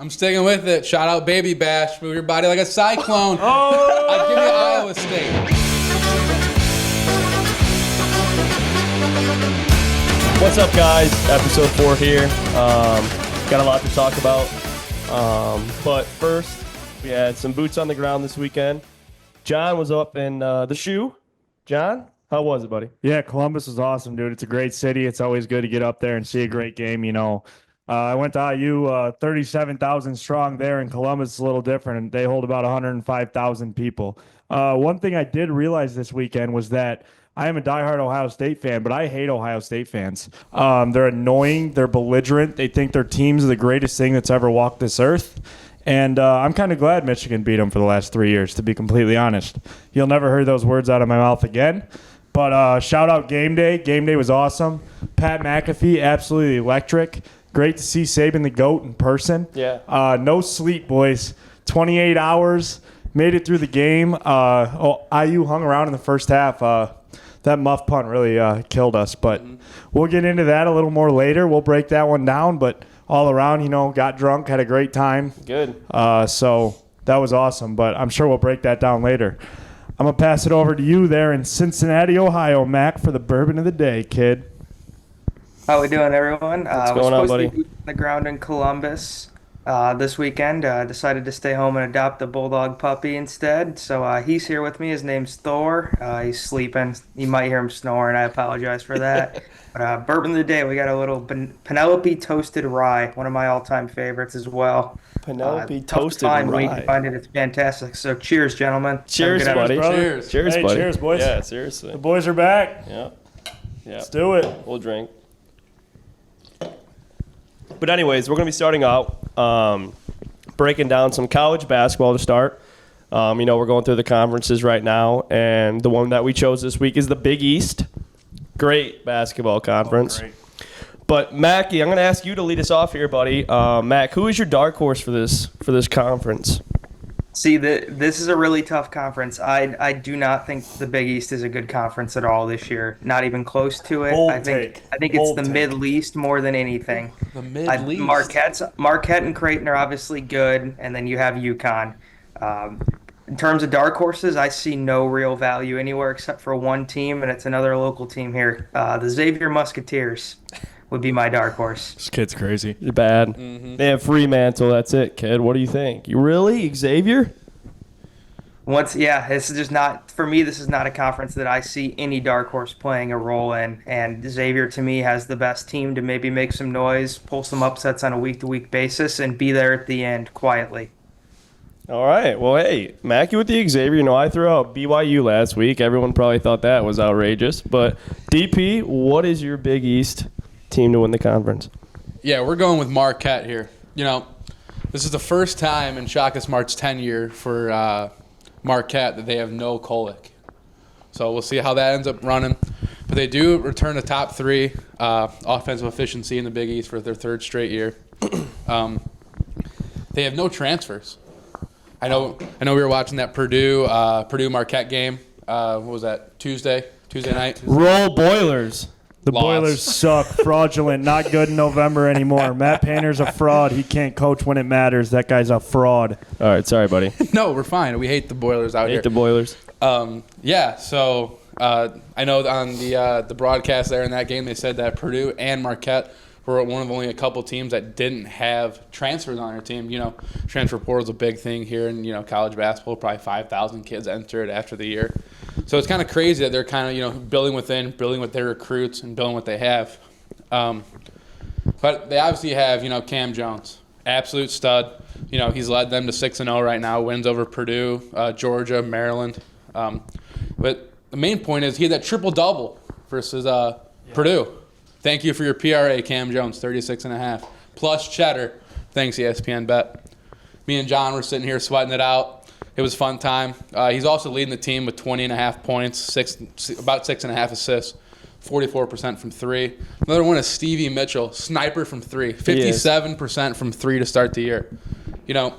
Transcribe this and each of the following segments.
I'm sticking with it. Shout out Baby Bash. Move your body like a cyclone. I'd give you Iowa State. What's up, guys? Episode 4 here. Got a lot to talk about. But first, we had some boots on the ground this weekend. John was up in the shoe. John, how was it, buddy? Yeah, Columbus is awesome, dude. It's a great city. It's always good to get up there and see a great game, you know. I went to IU, 37,000 strong there, and Columbus is a little different, and they hold about 105,000 people. One thing I did realize this weekend was that I am a diehard Ohio State fan, but I hate Ohio State fans. They're annoying. They're belligerent. They think their team's the greatest thing that's ever walked this earth. And I'm kind of glad Michigan beat them for the last 3 years, to be completely honest. You'll never hear those words out of my mouth again. But shout out Game Day. Game Day was awesome. Pat McAfee, absolutely electric. Great to see Saban the GOAT in person. Yeah. No sleep, boys. 28 hours. Made it through the game. IU hung around in the first half. That muff punt really killed us. But we'll get into that a little more later. We'll break that one down. But all around, you know, got drunk, had a great time. Good. So that was awesome. But I'm sure we'll break that down later. I'm going to pass it over to you there in Cincinnati, Ohio, Mac, for the bourbon of the day, kid. How we doing, everyone? What's going on, buddy? We're supposed to be on the ground in Columbus this weekend. Decided to stay home and adopt a bulldog puppy instead. So he's here with me. His name's Thor. He's sleeping. You might hear him snoring. I apologize for that. But bourbon of the day, we got a little Penelope Toasted Rye, one of my all-time favorites as well. Penelope Toasted Rye. Rye. You can find it. It's fantastic. So cheers, gentlemen. Cheers, Have a good buddy. episode. Cheers. Cheers, Hey, buddy. cheers, boys. Yeah, seriously. The boys are back. Yeah. Let's do it. We'll drink. But anyways, we're going to be starting out breaking down some college basketball to start. You know, we're going through the conferences right now, and the one that we chose this week is the Big East. Great basketball conference. Great. But Mackie, I'm going to ask you to lead us off here, buddy. Mac, who is your dark horse for this conference? See, this is a really tough conference. I do not think the Big East is a good conference at all this year. Not even close to it. Bold I think take. it's Bold the take. Middle East more than anything. The Mid-East. Marquette and Creighton are obviously good, and then you have UConn. In terms of dark horses, I see no real value anywhere except for one team, and it's another local team here. The Xavier Musketeers would be my dark horse. This kid's crazy. You're bad. They have Fremantle. That's it, kid. What do you think? You really? Xavier? This is just not, for me, this is not a conference that I see any dark horse playing a role in. And Xavier, to me, has the best team to maybe make some noise, pull some upsets on a week-to-week basis, and be there at the end quietly. All right. Well, hey, Mackie with the Xavier. You know, I threw out BYU last week. Everyone probably thought that was outrageous. But, DP, what is your Big East team to win the conference? Yeah, we're going with Marquette here. You know, this is the first time in Shaka Smart's tenure for Marquette that they have no Kolek. So we'll see how that ends up running. But they do return to top 3 offensive efficiency in the Big East for their 3rd straight year. They have no transfers. I know we were watching that Purdue Marquette game. What was that, Tuesday night? Roll Boilers. The Loss. Boilers suck, fraudulent, not good in November anymore. Matt Painter's a fraud. He can't coach when it matters. That guy's a fraud. All right. Sorry, buddy. No, we're fine. We hate the Boilers out here. Hate the Boilers. So I know on the broadcast there in that game, they said that Purdue and Marquette were one of only a couple teams that didn't have transfers on their team. You know, transfer portal is a big thing here in, you know, college basketball. Probably 5,000 kids entered after the year. So it's kind of crazy that they're kind of, you know, building with their recruits and building what they have. But they obviously have, you know, Cam Jones, absolute stud. You know, he's led them to 6-0 right now, wins over Purdue, Georgia, Maryland. But the main point is he had that triple-double versus Purdue. Thank you for your PRA, Cam Jones, 36.5. Plus cheddar. Thanks, ESPN Bet. Me and John were sitting here sweating it out. It was a fun time. He's also leading the team with 20.5 points, about 6.5 assists, 44% from 3. Another one is Stevie Mitchell, sniper from 3, 57% from 3 to start the year. You know,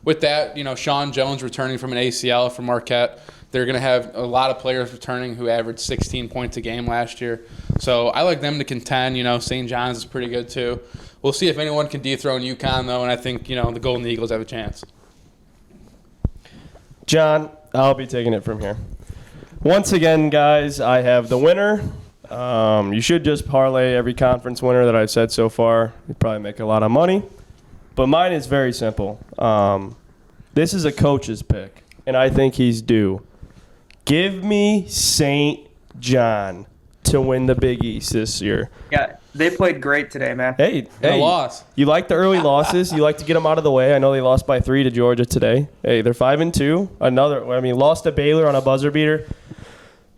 with that, you know, Sean Jones returning from an ACL from Marquette. They're going to have a lot of players returning who averaged 16 points a game last year. So I like them to contend. You know, St. John's is pretty good too. we'll see if anyone can dethrone UConn, though, and I think, the Golden Eagles have a chance. John, I'll be taking it from here. Once again, guys, I have the winner. You should just parlay every conference winner that I've said so far. You'd probably make a lot of money. But mine is very simple. This is a coach's pick, and I think he's due. Give me St. John to win the Big East this year. Yeah, they played great today, man. Hey, A loss. you like the early losses. You like to get them out of the way. I know they lost by 3 to Georgia today. Hey, they're 5-2. Lost to Baylor on a buzzer beater.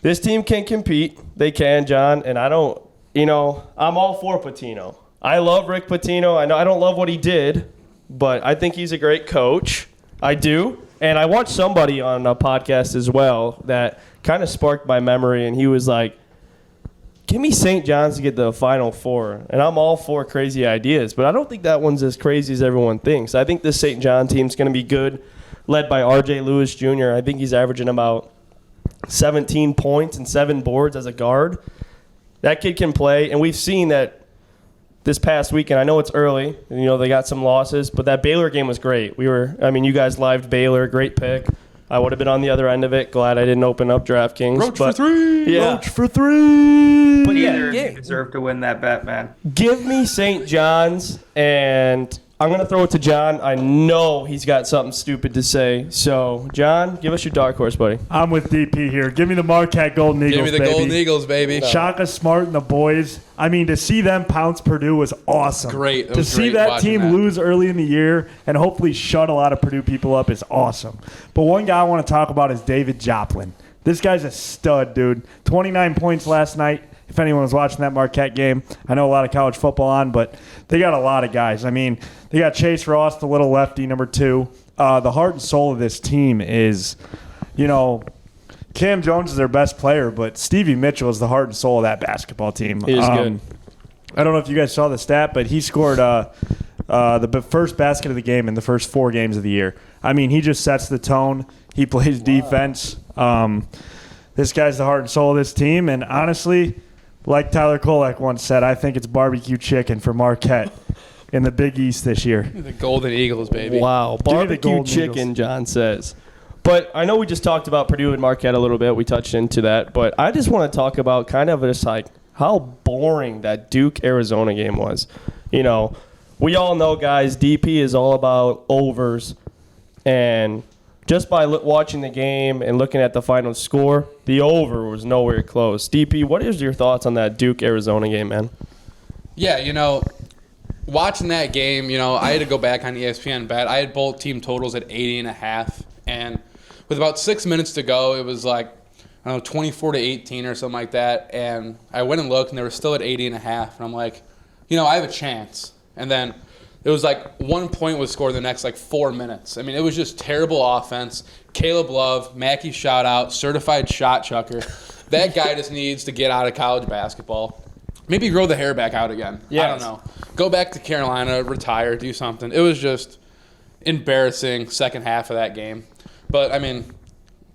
This team can compete. They can, John. And I'm all for Pitino. I love Rick Pitino. I know I don't love what he did, but I think he's a great coach. I do. And I watched somebody on a podcast as well that kind of sparked my memory, and he was like, give me St. John's to get the Final Four. And I'm all for crazy ideas, but I don't think that one's as crazy as everyone thinks. I think this St. John team's going to be good, led by R.J. Lewis Jr. I think he's averaging about 17 points and 7 boards as a guard. That kid can play, and we've seen that this past weekend. I know it's early, and, they got some losses, but that Baylor game was great. You guys lived Baylor, great pick. I would have been on the other end of it. Glad I didn't open up DraftKings. Roach for 3. Yeah. Roach for 3. But Neither yeah, of you deserve to win that bet, man. give me St. John's, and I'm going to throw it to John. I know he's got something stupid to say. So, John, give us your dark horse, buddy. I'm with DP here. Give me the Marquette Golden Eagles, Give me the baby. Golden Eagles, baby. Shaka Smart and the boys. To see them pounce Purdue was awesome. Great. It To was see great that watching team that. lose early in the year and hopefully shut a lot of Purdue people up is awesome. But one guy I want to talk about is David Joplin. This guy's a stud, dude. 29 points last night. If anyone was watching that Marquette game, I know a lot of college football on, but they got a lot of guys. They got Chase Ross, the little lefty, number 2. The heart and soul of this team is, Cam Jones is their best player, but Stevie Mitchell is the heart and soul of that basketball team. He is good. I don't know if you guys saw the stat, but he scored the first basket of the game in the first 4 games of the year. He just sets the tone. He plays defense. This guy's the heart and soul of this team, and honestly, like Tyler Kolek once said, I think it's barbecue chicken for Marquette in the Big East this year. The Golden Eagles, baby. Wow. me the Barbecue Golden chicken, Eagles. John says. But I know we just talked about Purdue and Marquette a little bit. We touched into that. But I just want to talk about kind of just like how boring that Duke-Arizona game was. We all know, guys, DP is all about overs. And just by watching the game and looking at the final score, the over was nowhere close. DP, what is your thoughts on that Duke-Arizona game, man? Yeah, watching that game, I had to go back on ESPN bet. I had both team totals at 80.5, and with about 6 minutes to go, it was like, 24-18 or something like that, and I went and looked, and they were still at 80.5, and I'm like, I have a chance. And then it was like 1 point was scored in the next 4 minutes. It was just terrible offense. Caleb Love, Mackey shout out, certified shot chucker. That guy just needs to get out of college basketball. Maybe grow the hair back out again. Yes. I don't know. Go back to Carolina, retire, do something. It was just embarrassing second half of that game. But,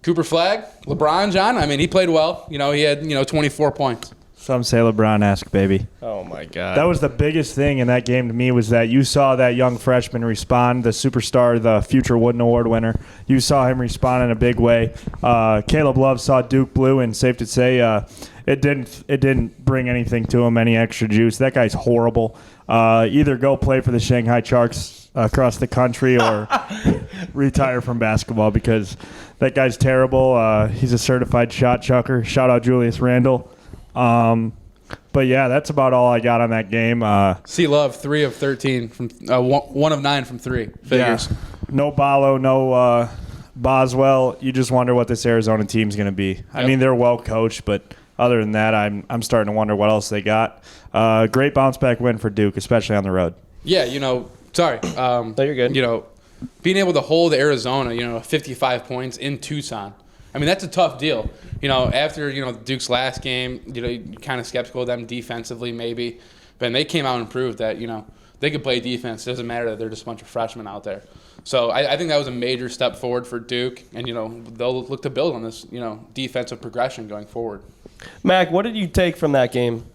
Cooper Flagg, LeBron, John, he played well. He had, 24 points. Some say LeBron-esque, baby. Oh, my God. That was the biggest thing in that game to me was that you saw that young freshman respond, the superstar, the future Wooden Award winner. You saw him respond in a big way. Caleb Love saw Duke blue, and safe to say it didn't bring anything to him, any extra juice. That guy's horrible. Either go play for the Shanghai Sharks across the country or retire from basketball because that guy's terrible. He's a certified shot chucker. Shout out Julius Randle. But yeah, that's about all I got on that game. C Love, 3 of 13 from 1 of 9 from 3. Figures. Yeah. No Ballo, no Boswell. You just wonder what this Arizona team's going to be. Yep. They're well coached, but other than that, I'm starting to wonder what else they got. Great bounce back win for Duke, especially on the road. Yeah, sorry. No, you're good. Being able to hold Arizona, 55 points in Tucson. That's a tough deal. After, Duke's last game, you're kind of skeptical of them defensively maybe. But they came out and proved that, they could play defense. It doesn't matter that they're just a bunch of freshmen out there. So I think that was a major step forward for Duke. And, they'll look to build on this, defensive progression going forward. Mac, what did you take from that game?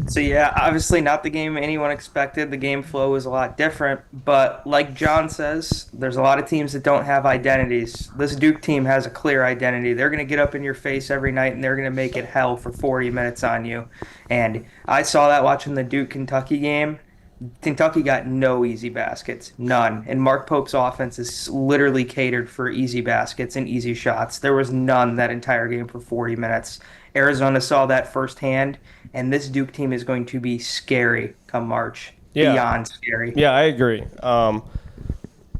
So yeah, obviously not the game anyone expected. The game flow was a lot different, but like John says, there's a lot of teams that don't have identities. This Duke team has a clear identity. They're going to get up in your face every night and they're going to make it hell for 40 minutes on you. And I saw that watching the Duke Kentucky game. Kentucky got no easy baskets, none. And Mark Pope's offense is literally catered for easy baskets and easy shots. There was none that entire game for 40 minutes. Arizona saw that firsthand, and this Duke team is going to be scary come March. Yeah. Beyond scary. Yeah, I agree. I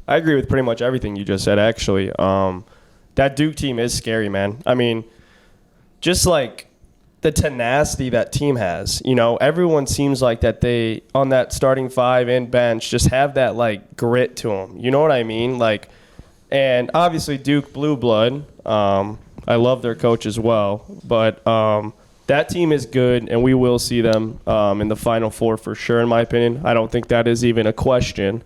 agree with pretty much everything you just said, actually. That Duke team is scary, man. I mean, just like the tenacity that team has. You know, everyone seems like that they, on that starting five and bench, just have that, like, grit to them. You know what I mean? Like, and obviously Duke blue blood. I love their coach as well. But that team is good, and we will see them in the Final Four for sure, in my opinion. I don't think that is even a question.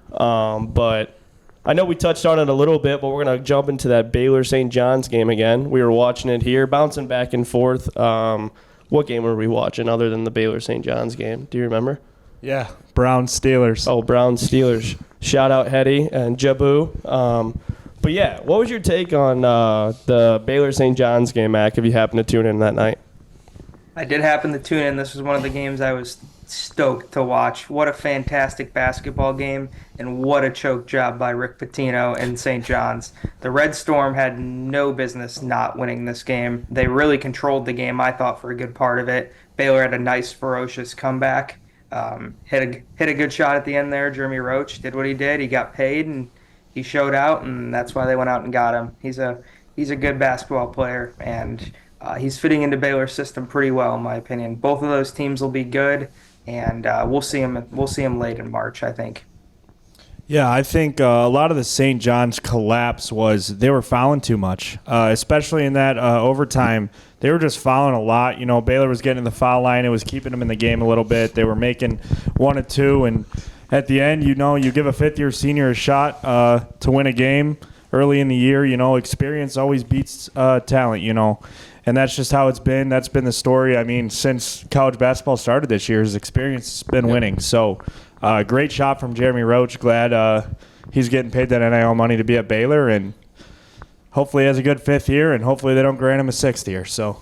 But I know we touched on it a little bit, but we're going to jump into that Baylor-St. John's game again. We were watching it here, bouncing back and forth. What game were we watching other than the Baylor-St. John's game? Do you remember? Yeah, Browns Steelers. Oh, Browns Steelers. Shout out Hetty and Jabu. But yeah, what was your take on the Baylor-St. John's game, Mac, if you happened to tune in that night? I did happen to tune in. This was one of the games I was stoked to watch. What a fantastic basketball game, and what a choke job by Rick Pitino and St. John's. The Red Storm had no business not winning this game. They really controlled the game, I thought, for a good part of it. Baylor had a nice, ferocious comeback. Hit a good shot at the end there. Jeremy Roach did what he did. He got paid, and he showed out, and that's why they went out and got him. He's a good basketball player, and he's fitting into Baylor's system pretty well, in my opinion. Both of those teams will be good, and we'll see him late in March, I think. Yeah, I think a lot of the St. John's collapse was they were fouling too much, especially in that overtime. They were just fouling a lot. You know, Baylor was getting to the foul line. It was keeping them in the game a little bit. They were making 1 or 2, and at the end, you know, you give a fifth-year senior a shot to win a game early in the year. You know, experience always beats talent, you know. And that's just how it's been. That's been the story. I mean, since college basketball started this year, his experience has been winning. So, great shot from Jeremy Roach. Glad he's getting paid that NIL money to be at Baylor. And hopefully he has a good 5th year, and hopefully they don't grant him a 6th year. So,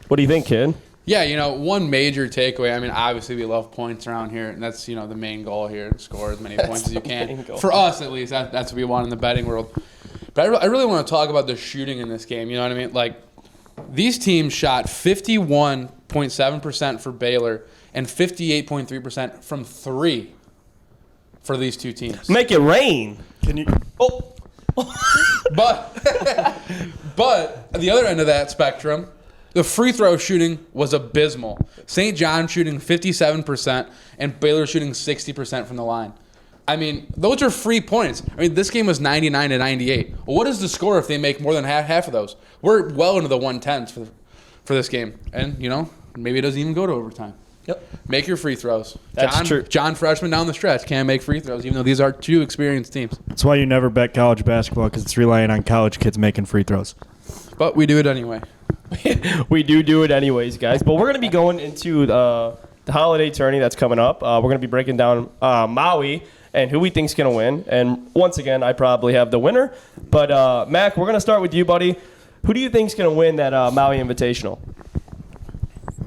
what do you think, kid? Yeah, you know, one major takeaway. I mean, obviously we love points around here, and that's, you know, the main goal here: score as many points as you can. For us, at least, that's what we want in the betting world. But I really want to talk about the shooting in this game. You know what I mean? Like, these teams shot 51.7% for Baylor and 58.3% from 3 for these two teams. Make it rain. can you? Oh. But at the other end of that spectrum, the free throw shooting was abysmal. St. John shooting 57% and Baylor shooting 60% from the line. I mean, those are free points. I mean, this game was 99 to 98. Well, what is the score if they make more than half of those? We're well into the 110s for this game. And, you know, maybe it doesn't even go to overtime. Yep. Make your free throws. That's true. John Freshman down the stretch can't make free throws, even though these are two experienced teams. That's why you never bet college basketball, because it's relying on college kids making free throws. But we do it anyway. We do it anyways, guys. But we're going to be going into the holiday tourney that's coming up. We're going to be breaking down Maui and who we think's going to win. And once again, I probably have the winner. But, Mac, we're going to start with you, buddy. Who do you think's going to win that Maui Invitational?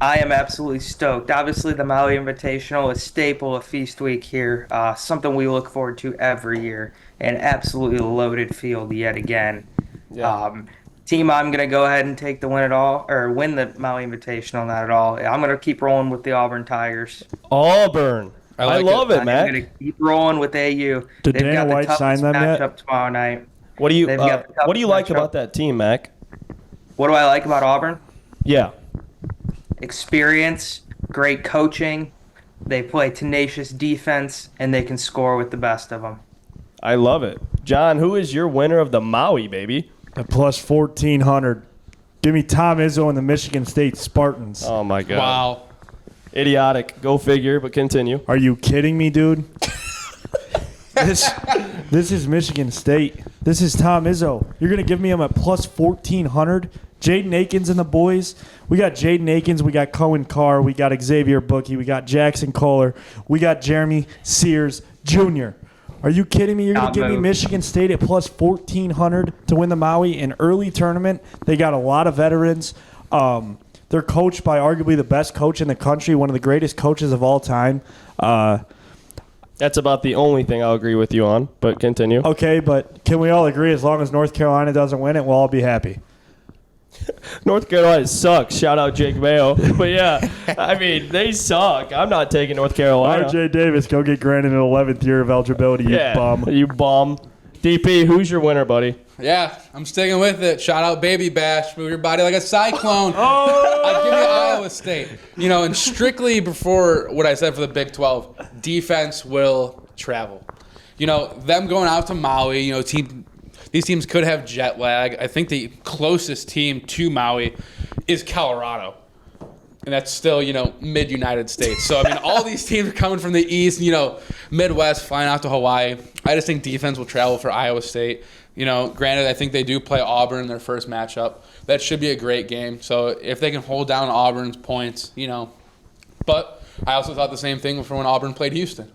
I am absolutely stoked. Obviously, the Maui Invitational is a staple of Feast Week here, something we look forward to every year. An absolutely loaded field yet again. Yeah. Team, I'm going to go ahead and take the win the Maui Invitational, not at all. I'm going to keep rolling with the Auburn Tigers. Auburn. I love it, Mac. I'm going to keep rolling with AU. Did Dana White sign them yet? Matchup tomorrow night. What do you like about that team, Mac? What do I like about Auburn? Yeah. Experience, great coaching. They play tenacious defense, and they can score with the best of them. I love it. John, who is your winner of the Maui, baby? At plus 1,400. Give me Tom Izzo and the Michigan State Spartans. Oh, my God. Wow. Idiotic. Go figure, but continue. Are you kidding me, dude? This is Michigan State. This is Tom Izzo. You're going to give me him at plus 1,400 Jaden Akins and the boys. We got Jaden Akins. We got Cohen Carr. We got Xavier Bookie. We got Jackson Kohler. We got Jeremy Sears Jr. Are you kidding me? You're going to give me Michigan State at plus 1,400 to win the Maui in early tournament. They got a lot of veterans. They're coached by arguably the best coach in the country, one of the greatest coaches of all time. That's about the only thing I'll agree with you on, but continue. Okay, but can we all agree as long as North Carolina doesn't win it, we'll all be happy? North Carolina sucks. Shout out Jake Mayo. But yeah, I mean, they suck. I'm not taking North Carolina. RJ Davis, go get granted an 11th year of eligibility, you bum. You bum. DP, who's your winner, buddy? Yeah, I'm sticking with it. Shout out Baby Bash. Move your body like a cyclone. I'd give you Iowa State. You know, and strictly before what I said for the Big 12, defense will travel. You know, them going out to Maui, you know, these teams could have jet lag. I think the closest team to Maui is Colorado. And that's still, you know, mid-United States. So, I mean, all these teams are coming from the East, you know, Midwest, flying out to Hawaii. I just think defense will travel for Iowa State. You know, granted, I think they do play Auburn in their first matchup. That should be a great game. So, if they can hold down Auburn's points, you know. But I also thought the same thing for when Auburn played Houston.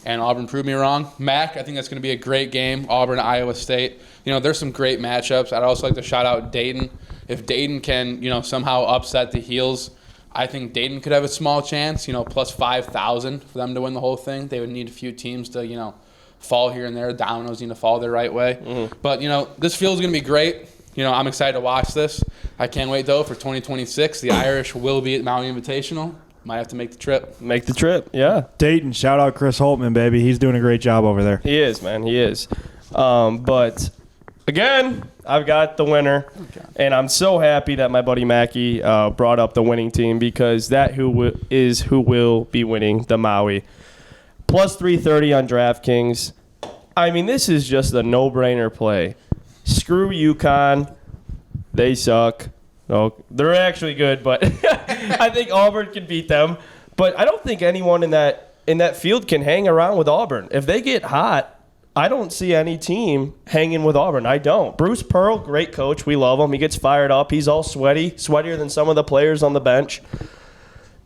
And Auburn proved me wrong. MAC, I think that's going to be a great game. Auburn, Iowa State. You know, there's some great matchups. I'd also like to shout out Dayton. If Dayton can, you know, somehow upset the Heels, I think Dayton could have a small chance, you know, plus 5,000 for them to win the whole thing. They would need a few teams to, you know, fall here and there. Dominoes need to fall the right way. Mm-hmm. But, you know, this field's going to be great. You know, I'm excited to watch this. I can't wait, though, for 2026. The Irish will be at Maui Invitational. Might have to make the trip. Make the trip, yeah. Dayton, shout out Chris Holtman, baby. He's doing a great job over there. He is, man. He is. But, again, I've got the winner. Okay. And I'm so happy that my buddy Mackey brought up the winning team because that is who will be winning the Maui. Plus 330 on DraftKings. I mean, this is just a no-brainer play. Screw UConn. They suck. No, they're actually good, but I think Auburn can beat them. But I don't think anyone in that field can hang around with Auburn. If they get hot, I don't see any team hanging with Auburn. I don't. Bruce Pearl, great coach. We love him. He gets fired up. He's all sweaty, sweatier than some of the players on the bench.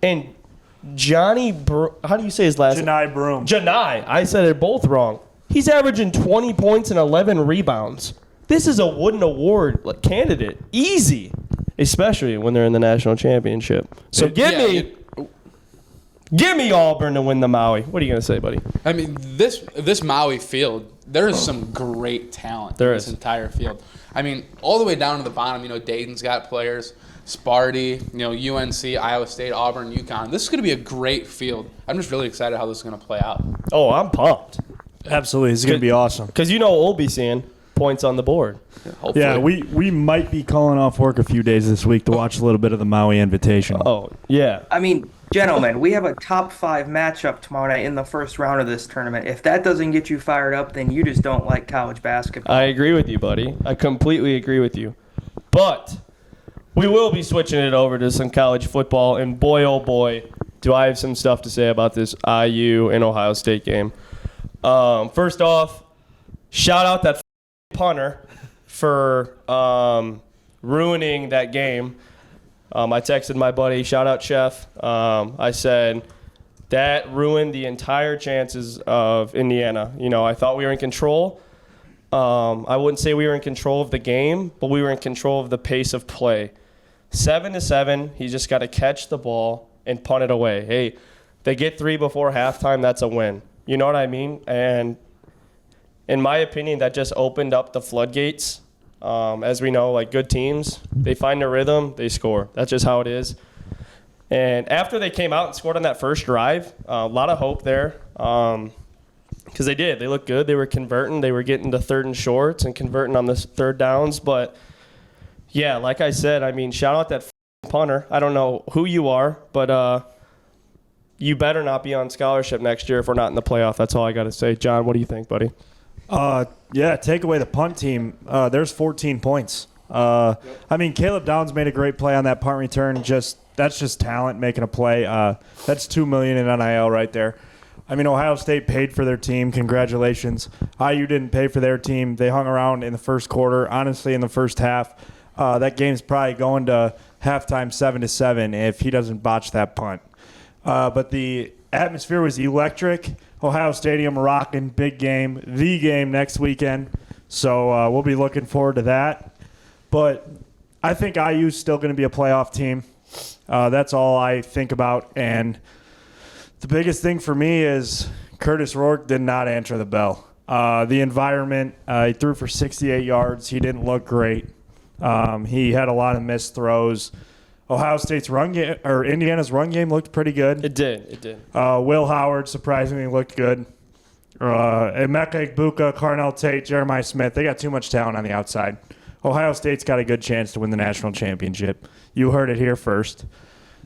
And how do you say his last name? Janai Broom. Janai. I said it both wrong. He's averaging 20 points and 11 rebounds. This is a Wooden Award candidate. Easy. Especially when they're in the national championship. So give me Auburn to win the Maui. What are you going to say, buddy? I mean, this Maui field, there is some great talent in this entire field. I mean, all the way down to the bottom, you know, Dayton's got players, Sparty, you know, UNC, Iowa State, Auburn, UConn. This is going to be a great field. I'm just really excited how this is going to play out. Oh, I'm pumped. Absolutely. It's going to be awesome. Because you know we'll be seeing points on the board. Yeah, we might be calling off work a few days this week to watch a little bit of the Maui Invitational. Oh, yeah. I mean, gentlemen, we have a top 5 matchup tomorrow night in the first round of this tournament. If that doesn't get you fired up, then you just don't like college basketball. I agree with you, buddy. I completely agree with you. But we will be switching it over to some college football, and boy, oh boy, do I have some stuff to say about this IU and Ohio State game. First off, shout out that punter for ruining that game. I texted my buddy, shout out Chef. I said that ruined the entire chances of Indiana. You know, I thought we were in control. I wouldn't say we were in control of the game, but we were in control of the pace of play. 7-7, he just got to catch the ball and punt it away. Hey, they get 3 before halftime, that's a win. You know what I mean? And in my opinion, that just opened up the floodgates. As we know, like good teams, they find a rhythm, they score. That's just how it is. And after they came out and scored on that first drive, a lot of hope there. Because they did. They looked good. They were converting. They were getting to 3rd and shorts and converting on the 3rd downs. But, yeah, like I said, I mean, shout out that punter. I don't know who you are, but you better not be on scholarship next year if we're not in the playoff. That's all I got to say. John, what do you think, buddy? Yeah, take away the punt team. There's 14 points. I mean, Caleb Downs made a great play on that punt return. That's just talent making a play. That's $2 million in NIL right there. I mean, Ohio State paid for their team. Congratulations. IU didn't pay for their team. They hung around in the first quarter. Honestly, in the first half, That game's probably going to halftime 7-7 if he doesn't botch that punt. But the atmosphere was electric. Ohio Stadium rocking, big game, the game next weekend. So we'll be looking forward to that. But I think IU's still going to be a playoff team. That's all I think about. And the biggest thing for me is Curtis Rourke did not answer the bell. The environment, he threw for 68 yards. He didn't look great. He had a lot of missed throws. Ohio State's run game, or Indiana's run game, looked pretty good. It did. Will Howard surprisingly looked good. Emeka Egbuka, Carnell Tate, Jeremiah Smith, they got too much talent on the outside. Ohio State's got a good chance to win the national championship. You heard it here first.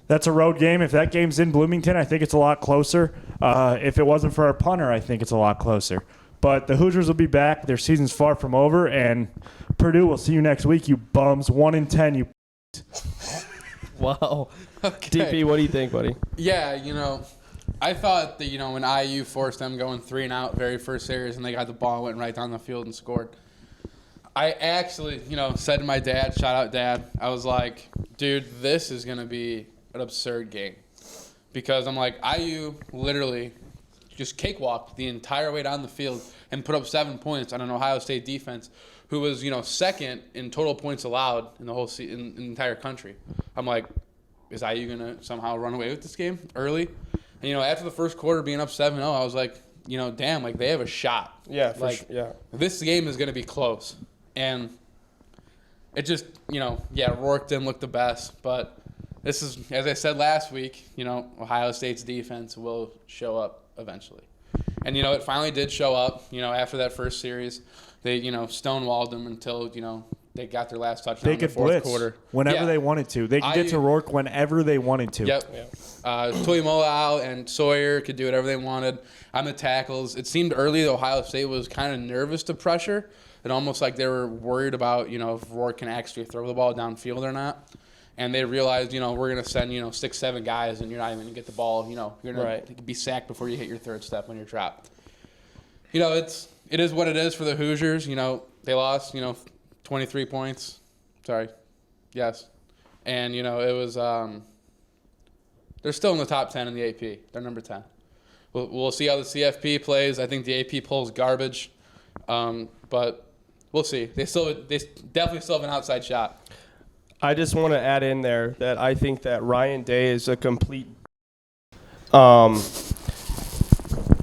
That's a road game. If that game's in Bloomington, I think it's a lot closer. If it wasn't for our punter, I think it's a lot closer. But the Hoosiers will be back. Their season's far from over. And Purdue, we'll see you next week, you bums. 1-10, you. Wow. Okay. DP, what do you think, buddy? Yeah, I thought that, when IU forced them going 3-and-out very first series and they got the ball, went right down the field and scored. I actually, said to my dad, shout out Dad, I was like, dude, this is going to be an absurd game. Because I'm like, IU literally just cakewalked the entire way down the field and put up 7 points on an Ohio State defense who was, second in total points allowed in the whole in the entire country. I'm like, is IU going to somehow run away with this game early? And, after the first quarter being up 7-0, I was like, damn, like they have a shot. Yeah, yeah. This game is going to be close. And it just, Rourke didn't look the best. But this is, as I said last week, Ohio State's defense will show up eventually. And, it finally did show up, after that first series. They, stonewalled them until, they got their last touchdown in the fourth quarter. Whenever they wanted to. They could get to Rourke whenever they wanted to. Yep. Tuimoloau and Sawyer could do whatever they wanted on the tackles. It seemed early that Ohio State was kind of nervous to pressure. It almost like they were worried about, if Rourke can actually throw the ball downfield or not. And they realized, we're going to send, 6-7 guys and you're not even going to get the ball. You're going to be sacked before you hit your third step when you're trapped. It is what it is for the Hoosiers. They lost, 23 points. Sorry. Yes. And, it was they're still in the top 10 in the AP. They're number 10. We'll see how the CFP plays. I think the AP polls garbage. But we'll see. They definitely still have an outside shot. I just want to add in there that I think that Ryan Day is a complete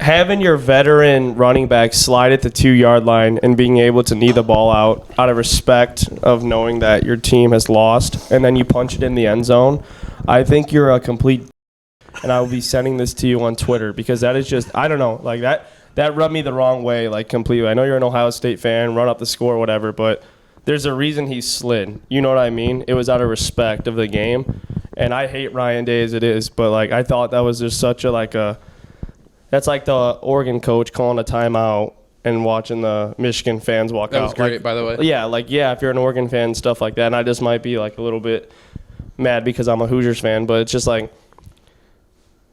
having your veteran running back slide at the 2-yard line and being able to knee the ball out of respect of knowing that your team has lost, and then you punch it in the end zone, I think you're a complete. And I will be sending this to you on Twitter because that is just, I don't know, like that rubbed me the wrong way, like completely. I know you're an Ohio State fan, run up the score, whatever, but there's a reason he slid. You know what I mean? It was out of respect of the game, and I hate Ryan Day as it is, but like I thought that was just such a that's like the Oregon coach calling a timeout and watching the Michigan fans walk out. That was great, by the way. Yeah, if you're an Oregon fan, stuff like that, and I just might be like a little bit mad because I'm a Hoosiers fan, but it's just like,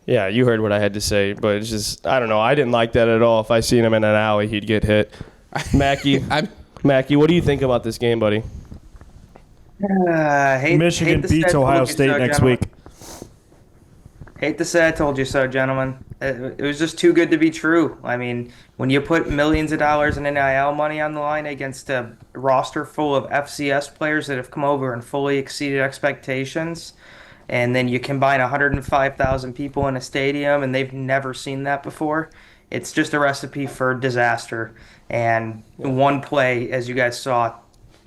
yeah, you heard what I had to say, but it's just, I don't know. I didn't like that at all. If I seen him in an alley, he'd get hit. Mackie, what do you think about this game, buddy? Michigan beats Ohio State next week. Hate to say I told you so, gentlemen. It was just too good to be true. I mean, when you put millions of dollars in NIL money on the line against a roster full of FCS players that have come over and fully exceeded expectations, and then you combine 105,000 people in a stadium and they've never seen that before, it's just a recipe for disaster. And one play, as you guys saw,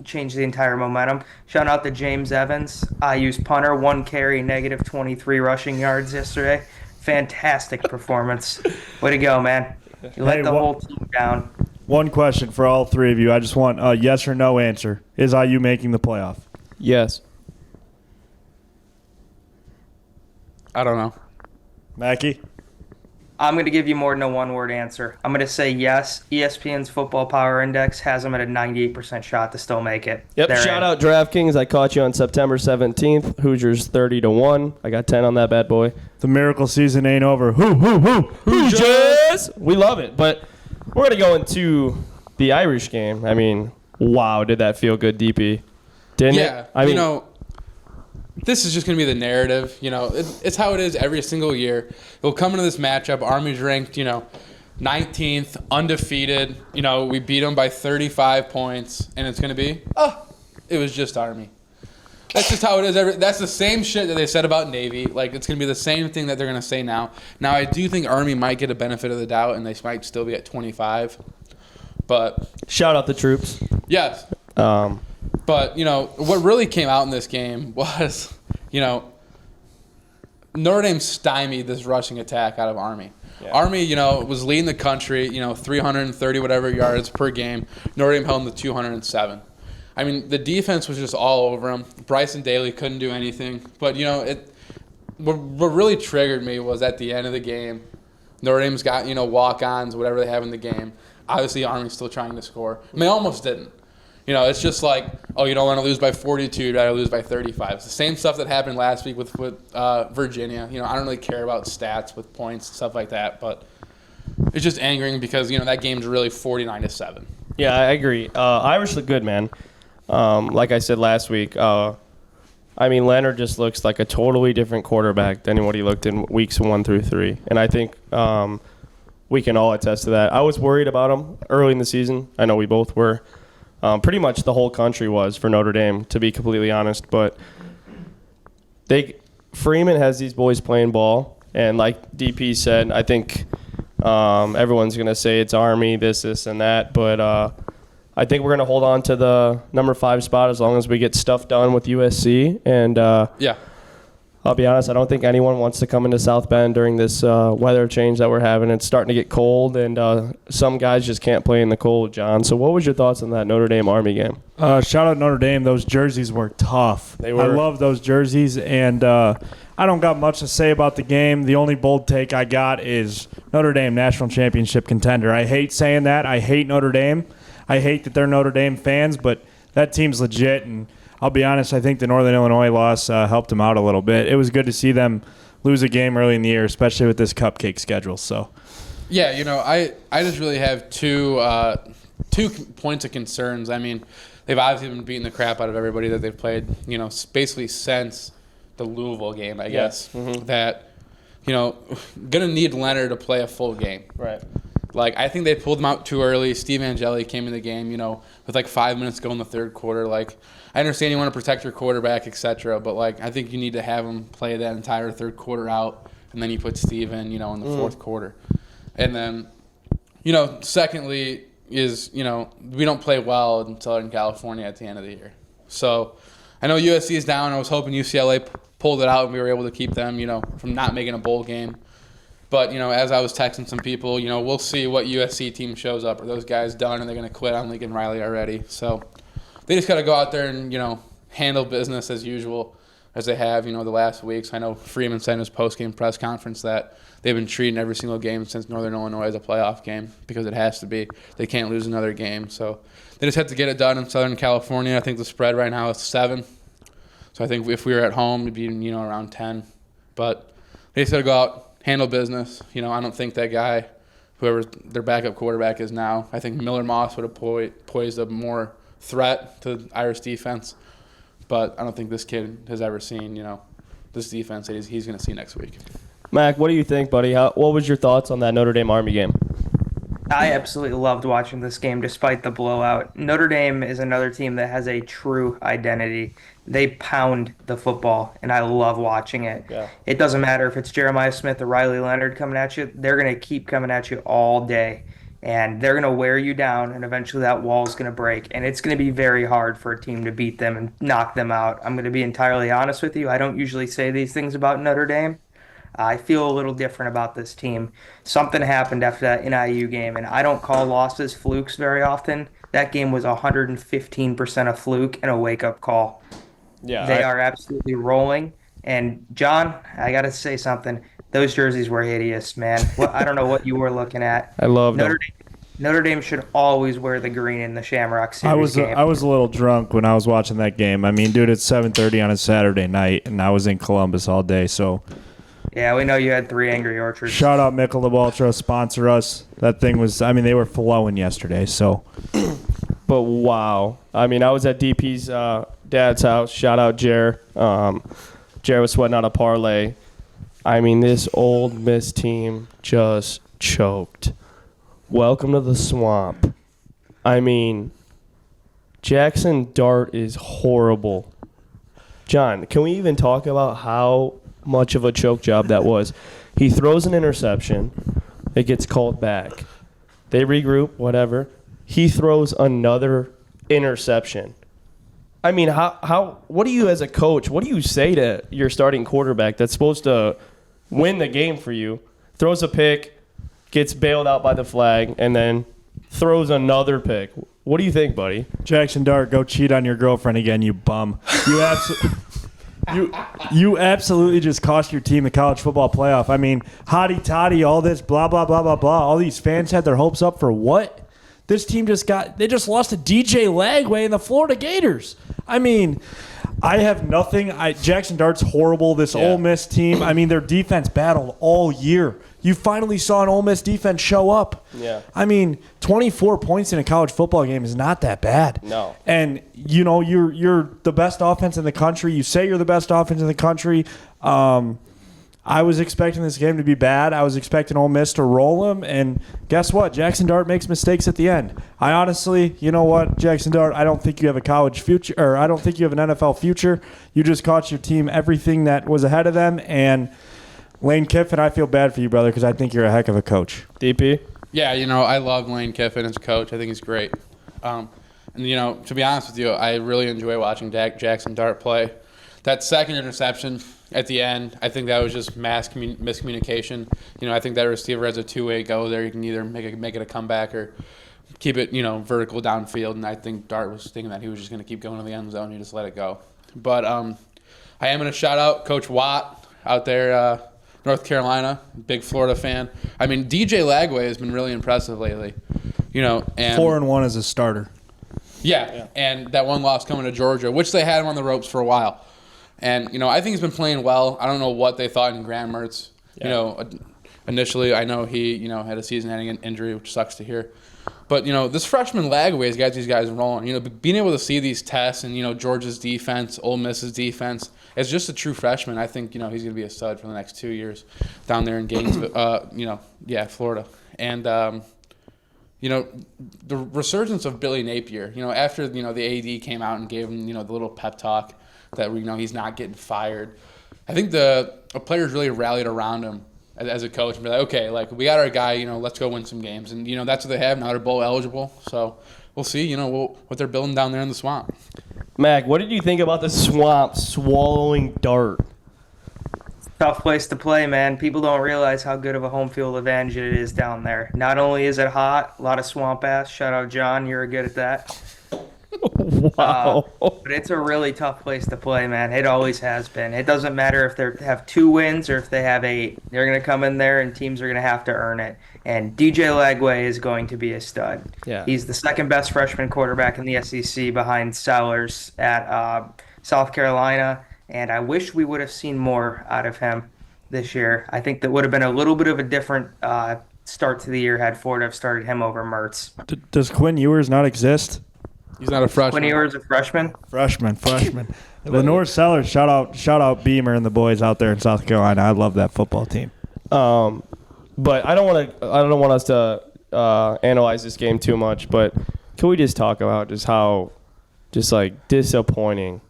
changed the entire momentum. Shout out to James Evans, IU's punter, 1 carry, negative 23 rushing yards yesterday. Fantastic performance. Way to go, man. You let the whole team down. One question for all three of you. I just want a yes or no answer. Is IU making the playoff? Yes. I don't know. Mackie? I'm going to give you more than a one-word answer. I'm going to say yes. ESPN's Football Power Index has them at a 98% shot to still make it. Yep. Shout out DraftKings. I caught you on September 17th. Hoosiers 30-1. I got 10 on that bad boy. The miracle season ain't over. Hoosiers! We love it. But we're going to go into the Irish game. I mean, wow, did that feel good, DP? didn't Yeah, it? I mean, this is just going to be the narrative. It's how it is every single year. We'll come into this matchup. Army's ranked, 19th, undefeated. We beat them by 35 points, and it's going to be, it was just Army. That's just how it is. That's the same shit that they said about Navy. Like, it's going to be the same thing that they're going to say now. Now, I do think Army might get a benefit of the doubt, and they might still be at 25. But shout out the troops. yes. But, what really came out in this game was, Notre Dame stymied this rushing attack out of Army. Yeah. Army, was leading the country, 330 whatever yards per game. Notre Dame held them to 207. I mean, the defense was just all over them. Bryson Daly couldn't do anything. But, what really triggered me was at the end of the game, Notre Dame's got, walk-ons, whatever they have in the game. Obviously, Army's still trying to score. I mean, they almost didn't. It's just like, you don't want to lose by 42, you'd rather lose by 35. It's the same stuff that happened last week with Virginia. I don't really care about stats with points and stuff like that, but it's just angering because, that game's really 49-7. Yeah, I agree. Irish look good, man. Like I said last week, Leonard just looks like a totally different quarterback than what he looked in weeks 1 through 3. And I think we can all attest to that. I was worried about him early in the season. I know we both were. Pretty much the whole country was for Notre Dame, to be completely honest. But Freeman has these boys playing ball. And like DP said, I think everyone's going to say it's Army, this, and that. But I think we're going to hold on to the number 5 spot as long as we get stuff done with USC. And yeah, I'll be honest, I don't think anyone wants to come into South Bend during this weather change that we're having. It's starting to get cold, and some guys just can't play in the cold, John. So what was your thoughts on that Notre Dame-Army game? Shout out Notre Dame. Those jerseys were tough. They were. I love those jerseys, and I don't got much to say about the game. The only bold take I got is Notre Dame national championship contender. I hate saying that. I hate Notre Dame. I hate that they're Notre Dame fans, but that team's legit, and I'll be honest, I think the Northern Illinois loss helped them out a little bit. It was good to see them lose a game early in the year, especially with this cupcake schedule. So, yeah, I just really have two points of concerns. I mean, they've obviously been beating the crap out of everybody that they've played, basically since the Louisville game, I guess. Mm-hmm. That, going to need Leonard to play a full game. Right. Like, I think they pulled him out too early. Steve Angeli came in the game, with like 5 minutes to go in the third quarter. Like, I understand you want to protect your quarterback, etc., but like, I think you need to have him play that entire third quarter out, and then you put Steve in, in the fourth quarter. And then, secondly is, we don't play well in Southern California at the end of the year. So, I know USC is down. I was hoping UCLA pulled it out and we were able to keep them, from not making a bowl game. But, as I was texting some people, we'll see what USC team shows up. Are those guys done and they're going to quit on Lincoln Riley already? So they just got to go out there and, handle business as usual as they have, the last weeks. I know Freeman said in his post-game press conference that they've been treating every single game since Northern Illinois as a playoff game because it has to be. They can't lose another game. So they just have to get it done in Southern California. I think the spread right now is 7. So I think if we were at home, it'd be, around 10. But they just got to go out, handle business. I don't think that guy, whoever their backup quarterback is now, I think Miller Moss would have posed a more threat to Irish defense. But I don't think this kid has ever seen, this defense that he's going to see next week. Mac, what do you think, buddy? What was your thoughts on that Notre Dame-Army game? I absolutely loved watching this game despite the blowout. Notre Dame is another team that has a true identity. They pound the football, and I love watching it. Yeah. It doesn't matter if it's Jeremiah Smith or Riley Leonard coming at you. They're going to keep coming at you all day, and they're going to wear you down, and eventually that wall is going to break, and it's going to be very hard for a team to beat them and knock them out. I'm going to be entirely honest with you. I don't usually say these things about Notre Dame. I feel a little different about this team. Something happened after that NIU game, and I don't call losses flukes very often. That game was 115% a fluke and a wake-up call. Yeah, They are absolutely rolling. And, John, I got to say something. Those jerseys were hideous, man. I don't know what you were looking at. I love them. Notre Dame should always wear the green in the Shamrock Series game. I was a little drunk when I was watching that game. I mean, dude, it's 7:30 on a Saturday night, and I was in Columbus all day, so... Yeah, we know you had 3 Angry Orchards. Shout out Michelob Ultra, sponsor us. That thing was, they were flowing yesterday, so. But wow. I was at DP's dad's house. Shout out Jer. Jer was sweating out a parlay. I mean, this Ole Miss team just choked. Welcome to the swamp. I mean, Jackson Dart is horrible. John, can we even talk about how much of a choke job that was? He throws an interception. It gets called back. They regroup, whatever. He throws another interception. I mean, what do you as a coach, what do you say to your starting quarterback that's supposed to win the game for you, throws a pick, gets bailed out by the flag, and then throws another pick? What do you think, buddy? Jackson Dart, go cheat on your girlfriend again, you bum. You absolutely just cost your team the college football playoff. I mean, hotty toddy, all this blah blah blah blah blah. All these fans had their hopes up for what? This team just lost to DJ Lagway and the Florida Gators. I mean, I have nothing. Jackson Dart's horrible. This Ole Miss team, I mean, their defense battled all year. You finally saw an Ole Miss defense show up. Yeah. I mean, 24 points in a college football game is not that bad. No. And, you know, you're the best offense in the country. You say you're the best offense in the country. I was expecting this game to be bad. I was expecting Ole Miss to roll them. And guess what? Jackson Dart makes mistakes at the end. I honestly, you know what, Jackson Dart, I don't think you have a college future, or I don't think you have an NFL future. You just cost your team everything that was ahead of them. And Lane Kiffin, I feel bad for you, brother, because I think you're a heck of a coach. DP? Yeah, you know, I love Lane Kiffin as a coach. I think he's great. And, you know, to be honest with you, I really enjoy watching Jackson Dart play. That second interception at the end, I think that was just miscommunication. You know, I think that receiver has a two-way go there. You can either make it a comeback or keep it, you know, vertical downfield. And I think Dart was thinking that he was just going to keep going to the end zone. He just let it go. But I am going to shout out Coach Watt out there, North Carolina, big Florida fan. I mean, DJ Lagway has been really impressive lately. You know, and 4-1 as a starter. Yeah, and that one loss coming to Georgia, which they had him on the ropes for a while. And, you know, I think he's been playing well. I don't know what they thought in Graham Mertz. Yeah. You know, initially I know he, you know, had a season-ending injury, which sucks to hear. But, you know, this freshman Lagway has got these guys rolling. You know, being able to see these tests and, you know, Georgia's defense, Ole Miss's defense, as just a true freshman, I think, you know, he's going to be a stud for the next 2 years down there in Gainesville, Florida. And, you know, the resurgence of Billy Napier, you know, after, you know, the AD came out and gave him, you know, the little pep talk that, you know, he's not getting fired. I think the players really rallied around him as a coach and be like, okay, like, we got our guy, you know, let's go win some games. And, you know, that's what they have. Now they're bowl eligible. So we'll see, you know, what they're building down there in the swamp. Mac, what did you think about the swamp swallowing Dart? Tough place to play, man. People don't realize how good of a home field advantage it is down there. Not only is it hot, a lot of swamp ass. Shout out, John. You're good at that. Wow. But it's a really tough place to play, man. It always has been. It doesn't matter if they have 2 wins or if they have 8. They're going to come in there and teams are going to have to earn it. And DJ Lagway is going to be a stud. Yeah. He's the second best freshman quarterback in the SEC behind Sellers at South Carolina. And I wish we would have seen more out of him this year. I think that would have been a little bit of a different start to the year had Ford have started him over Mertz. Does Quinn Ewers not exist? He's not a freshman. Quinn Ewers a freshman? Freshman. Lenore Sellers, shout out Beamer and the boys out there in South Carolina. I love that football team. But I don't want us to analyze this game too much. But can we just talk about just how like disappointing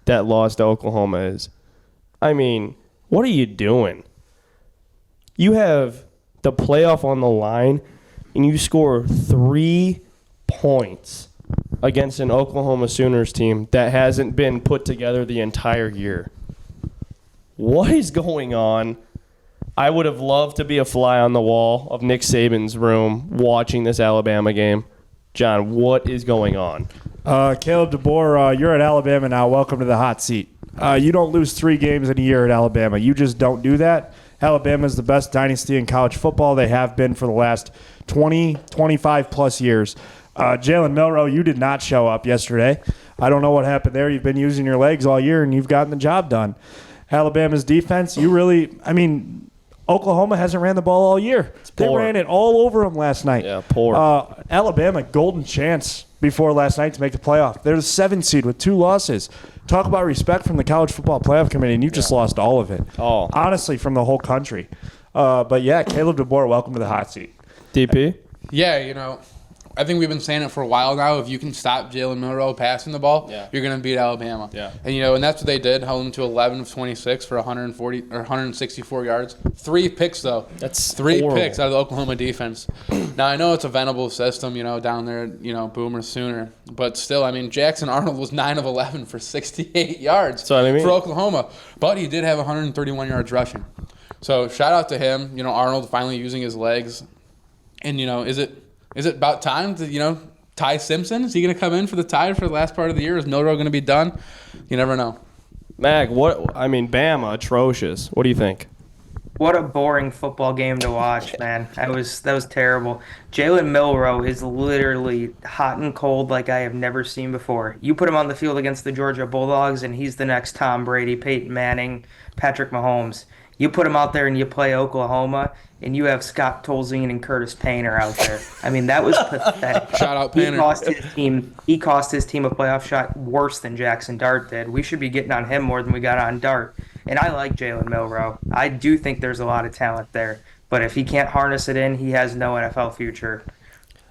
that loss to Oklahoma is? I mean, what are you doing? You have the playoff on the line, and you score 3 points against an Oklahoma Sooners team that hasn't been put together the entire year. What is going on? I would have loved to be a fly on the wall of Nick Saban's room watching this Alabama game. John, what is going on? Caleb DeBoer, you're at Alabama now. Welcome to the hot seat. You don't lose 3 games in a year at Alabama. You just don't do that. Alabama is the best dynasty in college football. They have been for the last 20, 25 plus years. Jalen Milroe, you did not show up yesterday. I don't know what happened there. You've been using your legs all year, and you've gotten the job done. Alabama's defense, Oklahoma hasn't ran the ball all year. They poor. ran it all over them last night. Yeah, poor. Alabama, golden chance before last night to make the playoff. They're the 7th seed with 2 losses. Talk about respect from the College Football Playoff Committee, and you just lost all of it. Oh. Honestly, from the whole country. But yeah, Caleb DeBoer, welcome to the hot seat. DP? Yeah, I think we've been saying it for a while now. If you can stop Jalen Milroe passing the ball, you're going to beat Alabama. Yeah. And that's what they did. Held them to 11 of 26 for 164 yards. 3 picks though. That's 3 horrible. picks out of the Oklahoma defense. Now I know it's a Venable system, down there, Boomer Sooner, but still, I mean, Jackson Arnold was 9 of 11 for 68 yards That's what I mean. for Oklahoma, but he did have 131 yards rushing. So shout out to him. Arnold finally using his legs, and Is it about time to, Ty Simpson? Is he going to come in for the Tide for the last part of the year? Is Milroe going to be done? You never know. Mag, Bama, atrocious. What do you think? What a boring football game to watch, man. That was terrible. Jalen Milroe is literally hot and cold like I have never seen before. You put him on the field against the Georgia Bulldogs, and he's the next Tom Brady, Peyton Manning, Patrick Mahomes. You put him out there and you play Oklahoma, and you have Scott Tolzien and Curtis Painter out there. I mean, that was pathetic. Shout out Painter. He cost his team a playoff shot worse than Jackson Dart did. We should be getting on him more than we got on Dart. And I like Jalen Milroe. I do think there's a lot of talent there. But if he can't harness it in, he has no NFL future.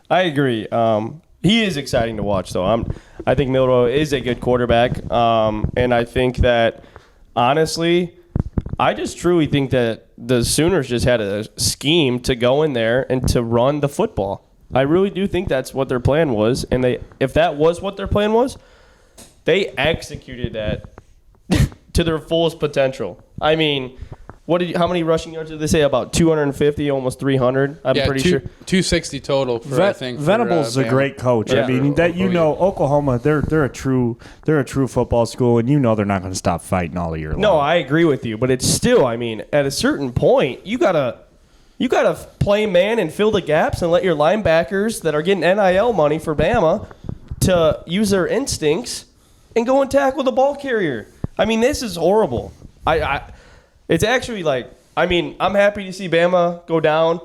I agree. He is exciting to watch, though. I think Milroe is a good quarterback. And I think that, honestly, I just truly think that the Sooners just had a scheme to go in there and to run the football. I really do think that's what their plan was. And if that was what their plan was, they executed that to their fullest potential. I mean, how many rushing yards did they say? About 250, almost 300. I'm pretty sure 260 total. I think Venable's a great coach. Yeah. I mean, Oklahoma, they're a true football school, and they're not going to stop fighting all year long. No, I agree with you, but it's still, I mean, at a certain point, you gotta play man and fill the gaps and let your linebackers that are getting NIL money for Bama to use their instincts and go and tackle the ball carrier. I mean, this is horrible. It's actually I'm happy to see Bama go down,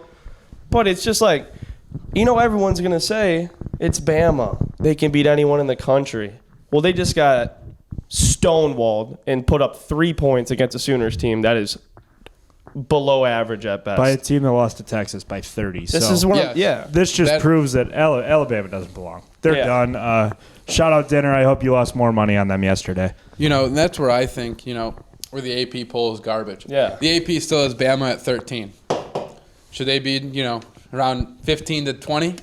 but it's just everyone's going to say it's Bama. They can beat anyone in the country. Well, they just got stonewalled and put up 3 points against a Sooners team that is below average at best. By a team that lost to Texas by 30. This just proves that Alabama doesn't belong. They're done. Shout out Dinner. I hope you lost more money on them yesterday. That's where I think, where the AP poll is garbage. Yeah. The AP still has Bama at 13. Should they be, around 15 to 20?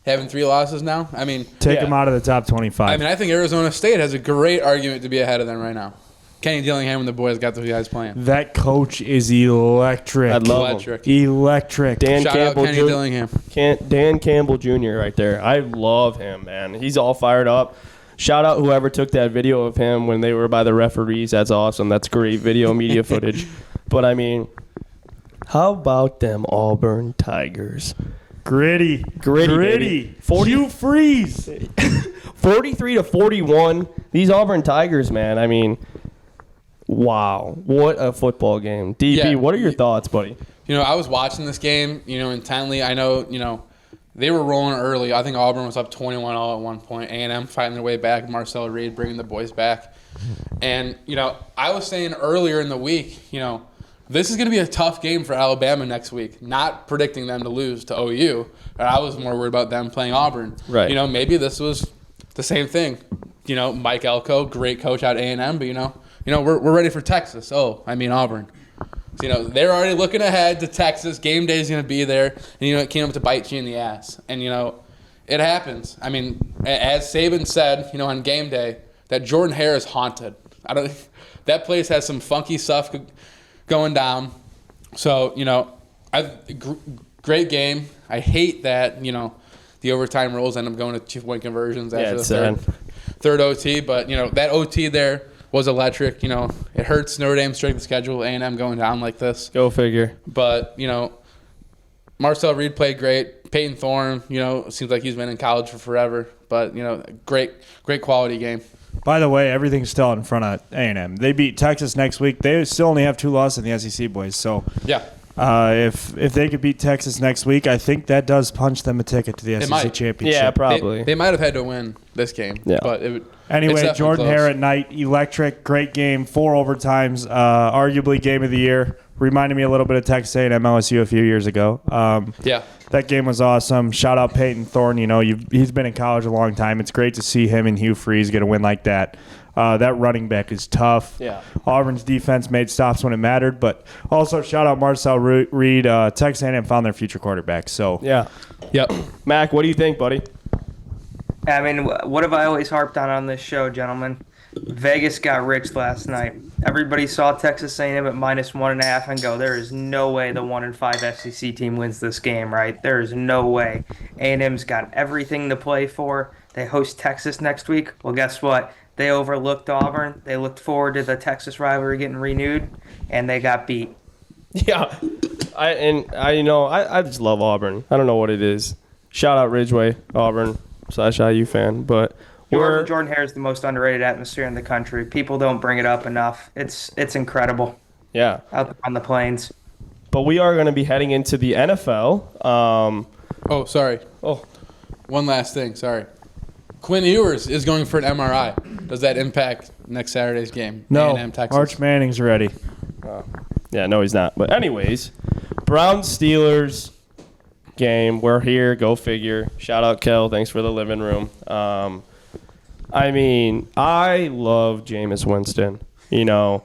Having 3 losses now? I mean, take them out of the top 25. I mean, I think Arizona State has a great argument to be ahead of them right now. Kenny Dillingham and the boys got those guys playing. That coach is electric. I love him. Electric. Shout out Kenny Dillingham. Dan Campbell Jr. right there. I love him, man. He's all fired up. Shout out whoever took that video of him when they were by the referees. That's awesome. That's great video media footage. But, I mean, how about them Auburn Tigers? Gritty. Hugh Freeze. 43-41. These Auburn Tigers, man. I mean, wow. What a football game. DP, what are your thoughts, buddy? I was watching this game, intently. I know, they were rolling early. I think Auburn was up 21-0 at one point. A&M fighting their way back. Marcel Reed bringing the boys back. And, I was saying earlier in the week, this is going to be a tough game for Alabama next week. Not predicting them to lose to OU. I was more worried about them playing Auburn. Right. Maybe this was the same thing. Mike Elko, great coach out of A&M, but, we're ready for Texas. Auburn. So, they're already looking ahead to Texas. Game day is going to be there. And, it came up to bite you in the ass. And, it happens. I mean, as Saban said, on game day, that Jordan Hare is haunted. That place has some funky stuff going down. So, great game. I hate that, the overtime rules end up going to 2-point conversions after the third OT. But, that OT there was electric. It hurts Notre Dame's strength of schedule, A&M going down like this. Go figure. But, Marcel Reed played great. Peyton Thorne, seems like he's been in college for forever. But, great quality game. By the way, everything's still in front of A&M. They beat Texas next week. They still only have 2 losses in the SEC, boys. So, yeah, If they could beat Texas next week, I think that does punch them a ticket to the SEC might. championship. Yeah, probably. They might have had to win this game. Yeah. But it's Anyway, definitely Jordan close. Hare at night, electric, great game, 4 overtimes, arguably game of the year. Reminded me a little bit of Texas A&M LSU a few years ago. Yeah. That game was awesome. Shout out Peyton Thorne. You know, he's been in college a long time. It's great to see him and Hugh Freeze get a win like that. That running back is tough. Yeah. Auburn's defense made stops when it mattered, but also shout out Marcel Reed. Texas A&M found their future quarterback. So Yeah. Yep. Mac, what do you think, buddy? I mean, what have I always harped on this show, gentlemen? Vegas got rich last night. Everybody saw Texas A&M at -1.5 and go, there is no way the 1-5 SEC team wins this game, right? There is no way. A&M's got everything to play for. They host Texas next week. Well, guess what? They overlooked Auburn. They looked forward to the Texas rivalry getting renewed, and they got beat. Yeah. I just love Auburn. I don't know what it is. Shout out Ridgeway, Auburn / IU fan, but Jordan Hare is the most underrated atmosphere in the country. People don't bring it up enough. It's incredible yeah. out there on the plains. But we are going to be heading into the NFL. Oh, sorry. Oh, One last thing. Sorry. Quinn Ewers is going for an MRI. Does that impact next Saturday's game? no, A&M, Texas. Arch Manning's ready. yeah, no, he's not. But anyways, Browns-Steelers game. We're here. Go figure. Shout out, Kel. Thanks for the living room. I mean, I love Jameis Winston. You know,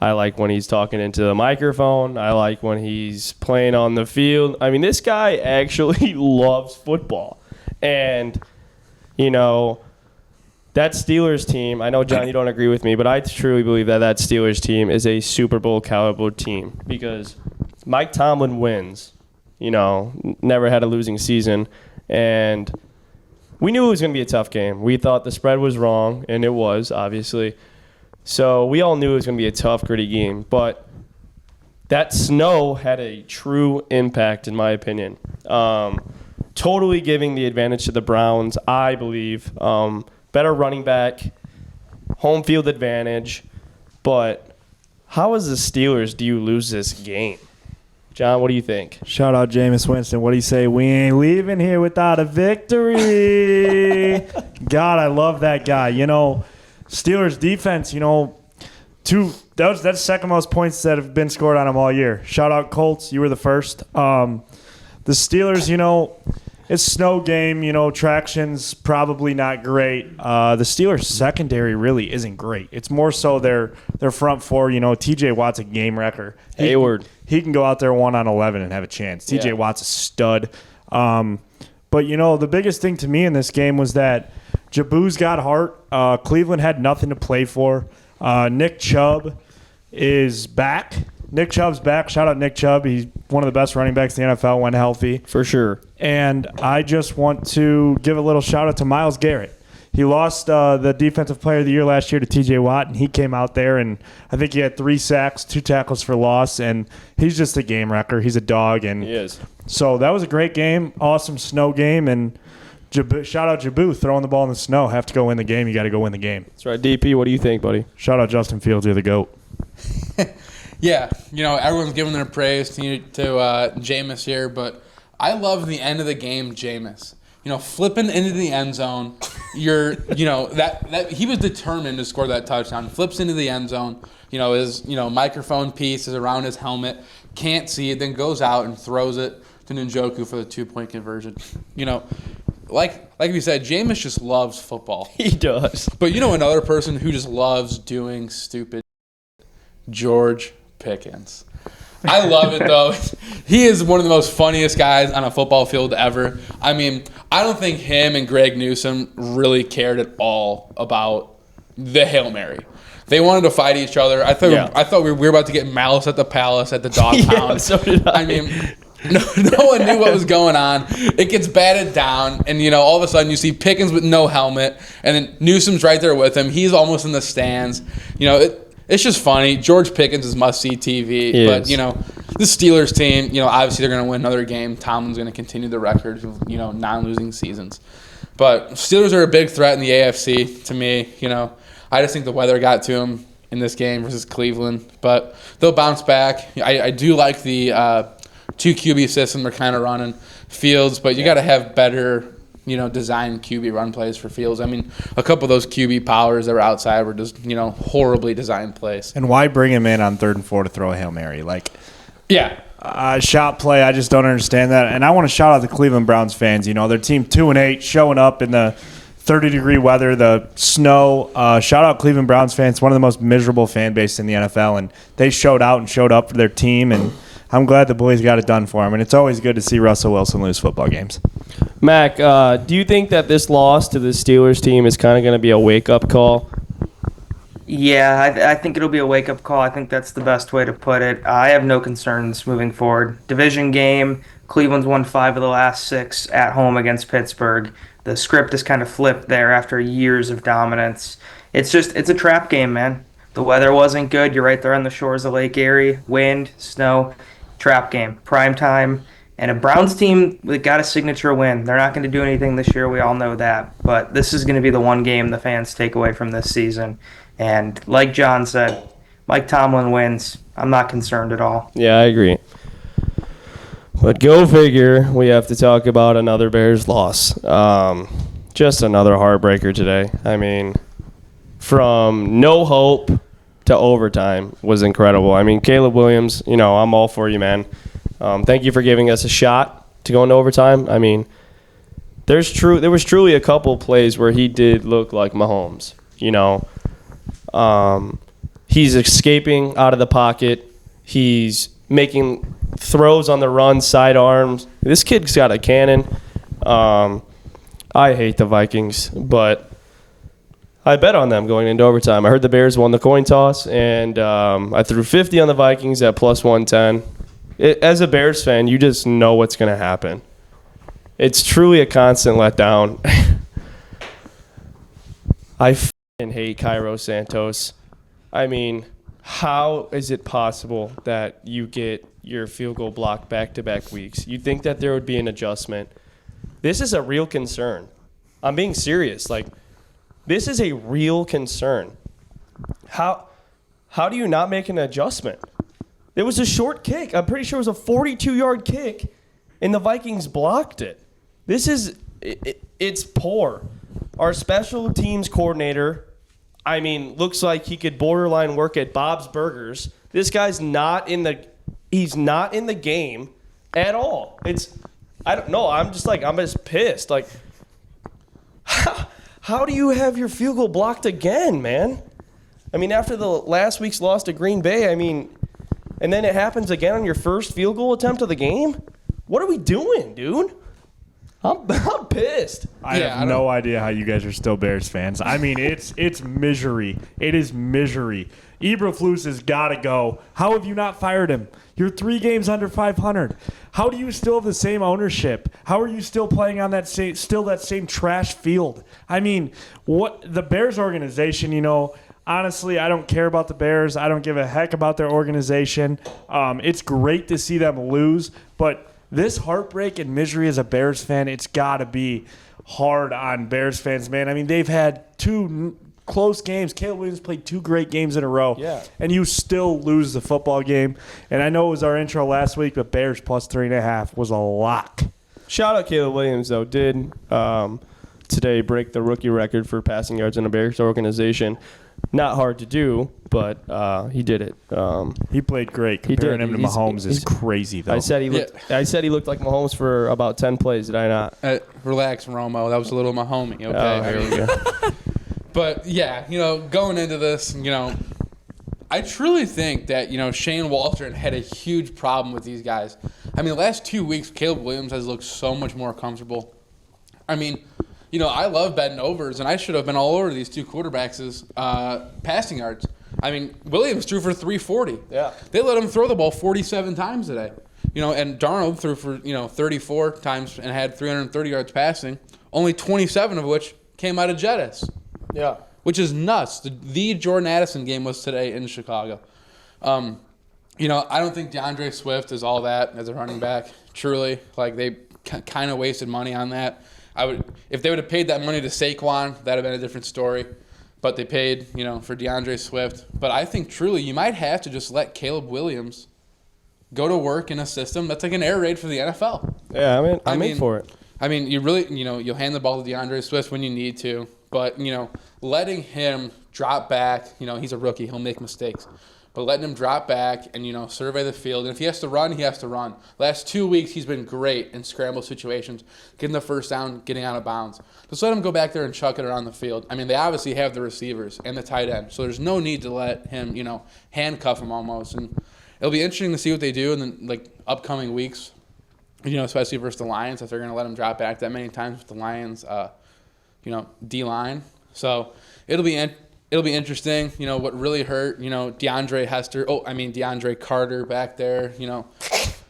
I like when he's talking into the microphone. I like when he's playing on the field. I mean, this guy actually loves football. And, you know, that Steelers team, I know, John, you don't agree with me, but I truly believe that Steelers team is a Super Bowl caliber team because Mike Tomlin wins. You know, never had a losing season. And we knew it was going to be a tough game. We thought the spread was wrong, and it was, obviously. So we all knew it was going to be a tough, gritty game. But that snow had a true impact, in my opinion. Totally giving the advantage to the Browns, I believe. Better running back, home field advantage. But how as the Steelers do you lose this game? John, what do you think? Shout out Jameis Winston. What do you say? We ain't leaving here without a victory. God, I love that guy. You know, Steelers defense, you know, that's second most points that have been scored on them all year. Shout out Colts. You were the first. The Steelers, you know, it's snow game. You know, traction's probably not great. The Steelers secondary really isn't great. It's more so their front four. You know, T.J. Watt's a game wrecker. Hayward. He can go out there 1-on-11 and have a chance. T.J. Yeah. Watt's a stud. But, you know, the biggest thing to me in this game was that Jabu's got heart. Cleveland had nothing to play for. Nick Chubb is back. Nick Chubb's back. Shout out Nick Chubb. He's one of the best running backs in the NFL when healthy. For sure. And I just want to give a little shout out to Myles Garrett. He lost the Defensive Player of the Year last year to T.J. Watt, and he came out there, and I think he had 3 sacks, 2 tackles for loss, and he's just a game wrecker. He's a dog. And He is. so that was a great game, awesome snow game, and shout out Jabu throwing the ball in the snow. Have to go win the game. You got to go win the game. That's right. DP, what do you think, buddy? Shout out Justin Fields. You're the GOAT. Yeah, you know, everyone's giving their praise to Jameis here, but I love the end of the game, Jameis. You know, flipping into the end zone, that he was determined to score that touchdown. Flips into the end zone, you know, his microphone piece is around his helmet, can't see it, then goes out and throws it to Njoku for the 2-point conversion. You know, like we said, Jameis just loves football. He does. But you know another person who just loves doing stupid? George Pickens. I love it, though. He is one of the most funniest guys on a football field ever. I mean, I don't think him and Greg Newsome really cared at all about the Hail Mary. They wanted to fight each other. I thought we were about to get Malice at the Palace at the dog pound. Yeah, so did I. I mean, no one knew what was going on. It gets batted down, and, you know, all of a sudden you see Pickens with no helmet, and then Newsome's right there with him. He's almost in the stands. You know, it's just funny. George Pickens is must-see TV. But, you know, the Steelers team, you know, obviously they're going to win another game. Tomlin's going to continue the record of, you know, non-losing seasons. But Steelers are a big threat in the AFC to me. You know, I just think the weather got to them. in this game versus Cleveland, but they'll bounce back. I do like the 2 QB system they're kind of running Fields, but you got to have better, design QB run plays for Fields. I mean, a couple of those QB powers that were outside were just, horribly designed plays. And why bring him in on 3rd and 4 to throw a Hail Mary? Yeah. Shot play, I just don't understand that. And I want to shout out the Cleveland Browns fans. Their team 2-8, showing up in the 30-degree weather, the snow. Shout out Cleveland Browns fans, one of the most miserable fan bases in the NFL, and they showed out and showed up for their team, and I'm glad the boys got it done for them. And it's always good to see Russell Wilson lose football games. Mac, do you think that this loss to the Steelers team is kind of going to be a wake-up call? Yeah, I think it'll be a wake-up call. I think that's the best way to put it. I have no concerns moving forward. Division game, Cleveland's won 5 of the last 6 at home against Pittsburgh. The script is kind of flipped there after years of dominance. It's a trap game, man. The weather wasn't good. You're right there on the shores of Lake Erie. Wind, snow, trap game, prime time. And a Browns team that got a signature win. They're not going to do anything this year. We all know that. But this is going to be the one game the fans take away from this season. And like John said, Mike Tomlin wins. I'm not concerned at all. Yeah, I agree. But go figure, we have to talk about another Bears loss. Just another heartbreaker today. I mean, from no hope to overtime was incredible. I mean, Caleb Williams, I'm all for you, man. Thank you for giving us a shot to go into overtime. I mean, there was truly a couple plays where he did look like Mahomes. He's escaping out of the pocket. He's making throws on the run, side arms. This kid's got a cannon. I hate the Vikings, but I bet on them going into overtime. I heard the Bears won the coin toss, and I threw 50 on the Vikings at plus 110. As a Bears fan, you just know what's going to happen. It's truly a constant letdown. I f***ing hate Cairo Santos. I mean, how is it possible that you get your field goal blocked back-to-back weeks? You'd think that there would be an adjustment. This is a real concern. I'm being serious. This is a real concern. How do you not make an adjustment? It was a short kick. I'm pretty sure it was a 42-yard kick, and the Vikings blocked it. It's poor. Our special teams coordinator, looks like he could borderline work at Bob's Burgers. This guy's not in the game at all. I don't know. I'm just pissed. How do you have your field goal blocked again, man? After the last week's loss to Green Bay, and then it happens again on your first field goal attempt of the game? What are we doing, dude? I'm pissed. I have no idea how you guys are still Bears fans. It's misery. It is misery. Eberflus has got to go. How have you not fired him? You're 3 games under 500. How do you still have the same ownership? How are you still playing on that same trash field? What the Bears organization, honestly, I don't care about the Bears. I don't give a heck about their organization. It's great to see them lose, but this heartbreak and misery as a Bears fan, it's got to be hard on Bears fans, man. They've had 2 close games. Caleb Williams played 2 great games in a row. Yeah. And you still lose the football game. And I know it was our intro last week, but Bears plus 3.5 was a lock. Shout out Caleb Williams, though. Did today break the rookie record for passing yards in a Bears organization. Not hard to do, but he did it. He played great. Comparing him to Mahomes is crazy, though. I said he looked like Mahomes for about 10 plays. Did I not? Relax, Romo. That was a little Mahomey. Okay. Here we go. But yeah, going into this, I truly think that Shane Waldron had a huge problem with these guys. The last 2 weeks, Caleb Williams has looked so much more comfortable. I love betting overs, and I should have been all over these 2 quarterbacks' passing yards. Williams threw for 340. Yeah. They let him throw the ball 47 times today. And Darnold threw for, 34 times and had 330 yards passing, only 27 of which came out of Jettis. Yeah. Which is nuts. The Jordan Addison game was today in Chicago. I don't think DeAndre Swift is all that as a running back. Truly. They kind of wasted money on that. If they would have paid that money to Saquon, that would have been a different story. but they paid, for DeAndre Swift. But I think truly you might have to just let Caleb Williams go to work in a system that's like an air raid for the NFL. Yeah, I'm in for it. I mean, you really, you'll hand the ball to DeAndre Swift when you need to, but, letting him drop back, he's a rookie, he'll make mistakes. But letting him drop back and, survey the field. And if he has to run, he has to run. Last 2 weeks, he's been great in scramble situations, getting the first down, getting out of bounds. Just let him go back there and chuck it around the field. I mean, they obviously have the receivers and the tight end, so there's no need to let him, handcuff him almost. And it'll be interesting to see what they do in the upcoming weeks, especially versus the Lions, if they're going to let him drop back that many times with the Lions, D-line. So it'll be interesting. What really hurt, DeAndre Carter back there,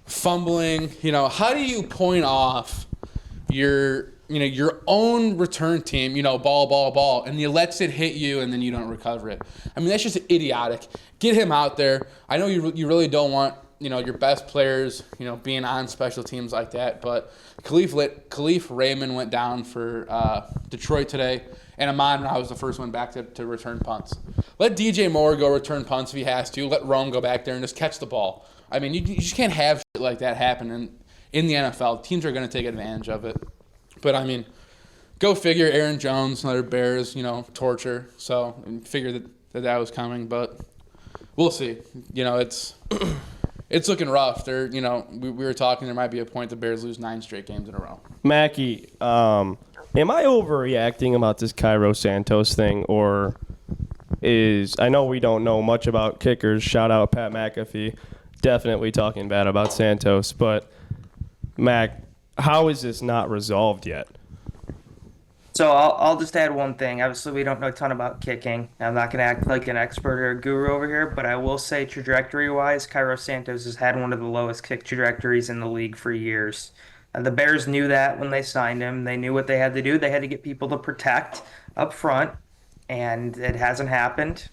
fumbling. How do you point off your own return team, ball, and you lets it hit you and then you don't recover it? I mean, that's just idiotic. Get him out there. I know you really don't want, your best players, being on special teams like that, but Khalif Raymond went down for Detroit today, and Amon-Ra was the first one back to return punts. Let DJ Moore go return punts if he has to. Let Rome go back there and just catch the ball. I mean, you just can't have shit like that happen in the NFL. Teams are going to take advantage of it. But, I mean, go figure. Aaron Jones, another Bears, torture. So, figure that was coming. But we'll see. It's looking rough. They're, we were talking. There might be a point the Bears lose 9 straight games in a row. Mackie, am I overreacting about this Cairo Santos thing, or I know we don't know much about kickers. Shout out Pat McAfee. Definitely talking bad about Santos. But, Mac, how is this not resolved yet? So I'll just add one thing. Obviously, we don't know a ton about kicking. I'm not going to act like an expert or a guru over here, but I will say trajectory-wise, Cairo Santos has had one of the lowest kick trajectories in the league for years. The Bears knew that when they signed him. They knew what they had to do. They had to get people to protect up front, and it hasn't happened.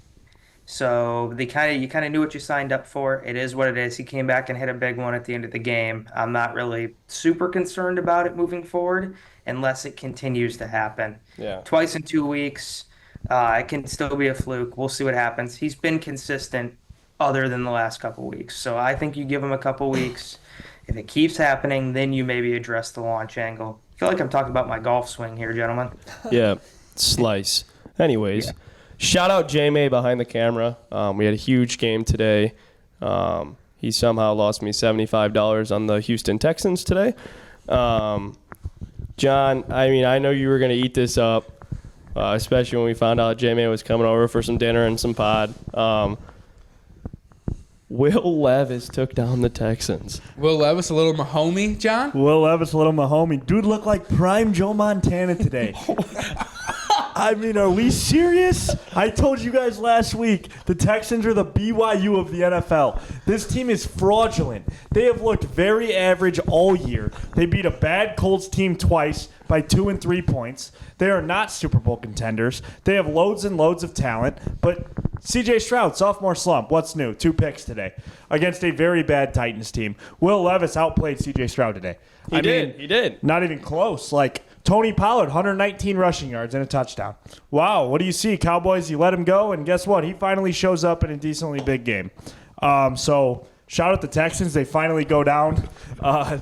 So you kind of knew what you signed up for. It is what it is. He came back and hit a big one at the end of the game. I'm not really super concerned about it moving forward unless it continues to happen. Yeah. Twice in 2 weeks, it can still be a fluke. We'll see what happens. He's been consistent other than the last couple weeks. So I think you give him a couple weeks. If it keeps happening, then you maybe address the launch angle. I feel like I'm talking about my golf swing here, gentlemen. Yeah, slice. Anyways, Shout out J-May behind the camera. We had a huge game today. He somehow lost me $75 on the Houston Texans today. John, I know you were going to eat this up, especially when we found out J-May was coming over for some dinner and some pod. Will Levis took down the Texans. Will Levis, a little Mahomey, John? Will Levis, a little Mahomey. Dude looked like prime Joe Montana today. I mean, are we serious? I told you guys last week, the Texans are the BYU of the NFL. This team is fraudulent. They have looked very average all year. They beat a bad Colts team twice by 2 and 3 points. They are not Super Bowl contenders. They have loads and loads of talent, but C.J. Stroud, sophomore slump. What's new? 2 picks today against a very bad Titans team. Will Levis outplayed C.J. Stroud today. He did. Not even close. Like, Tony Pollard, 119 rushing yards and a touchdown. Wow, what do you see, Cowboys? You let him go, and guess what? He finally shows up in a decently big game. So shout out the Texans. They finally go down.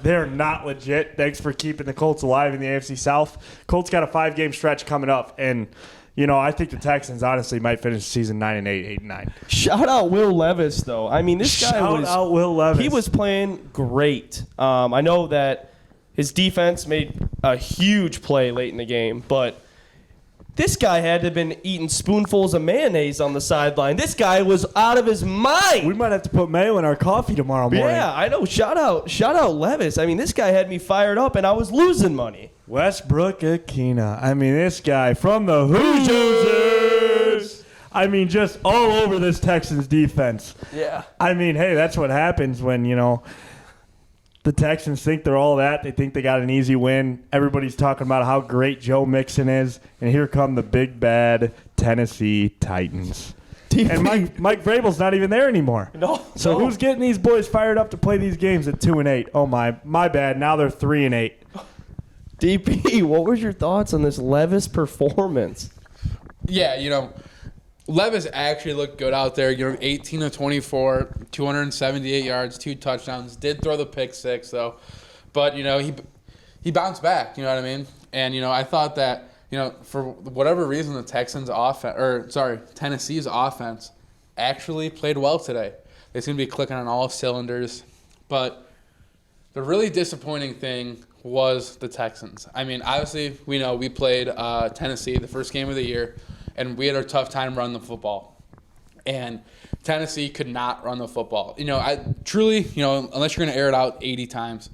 They're not legit. Thanks for keeping the Colts alive in the AFC South. Colts got a 5-game stretch coming up, and I think the Texans honestly might finish the season 9-8, 8-9. Shout out Will Levis, though. I mean, this guy Shout out Will Levis. He was playing great. I know that his defense made a huge play late in the game, but this guy had to have been eating spoonfuls of mayonnaise on the sideline. This guy was out of his mind. We might have to put mayo in our coffee tomorrow morning. Yeah, I know. Shout out Levis. I mean, this guy had me fired up, and I was losing money. Westbrook Akina. I mean, this guy from the Hoosiers. I mean, just all over this Texans defense. Yeah. I mean, hey, that's what happens when, the Texans think they're all that. They think they got an easy win. Everybody's talking about how great Joe Mixon is. And here come the big, bad Tennessee Titans. And Mike Vrabel's not even there anymore. So who's getting these boys fired up to play these games at 2-8? Oh, my bad. Now they're 3-8. DP, what was your thoughts on this Levis performance? Yeah, Levis actually looked good out there. 18 to 24, 278 yards, 2 touchdowns. Did throw the pick 6 though, but he bounced back. You know what I mean? And I thought that for whatever reason the Tennessee's offense actually played well today. They seem to be clicking on all cylinders, but the really disappointing thing was the Texans. I mean, obviously we played Tennessee the first game of the year. And we had a tough time running the football. And Tennessee could not run the football. I truly, unless you're going to air it out 80 times,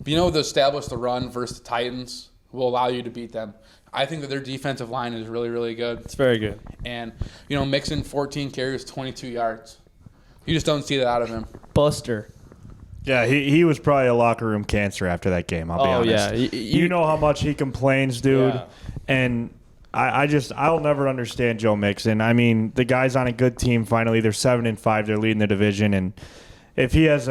to establish the run versus the Titans will allow you to beat them. I think that their defensive line is really, really good. It's very good. And, Mixon, 14 carries, 22 yards. You just don't see that out of him. Buster. Yeah, he was probably a locker room cancer after that game, I'll be honest. Yeah. You know how much he complains, dude. Yeah. And I'll never understand Joe Mixon. I mean, the guy's on a good team finally. They're 7-5. They're leading the division. And if he has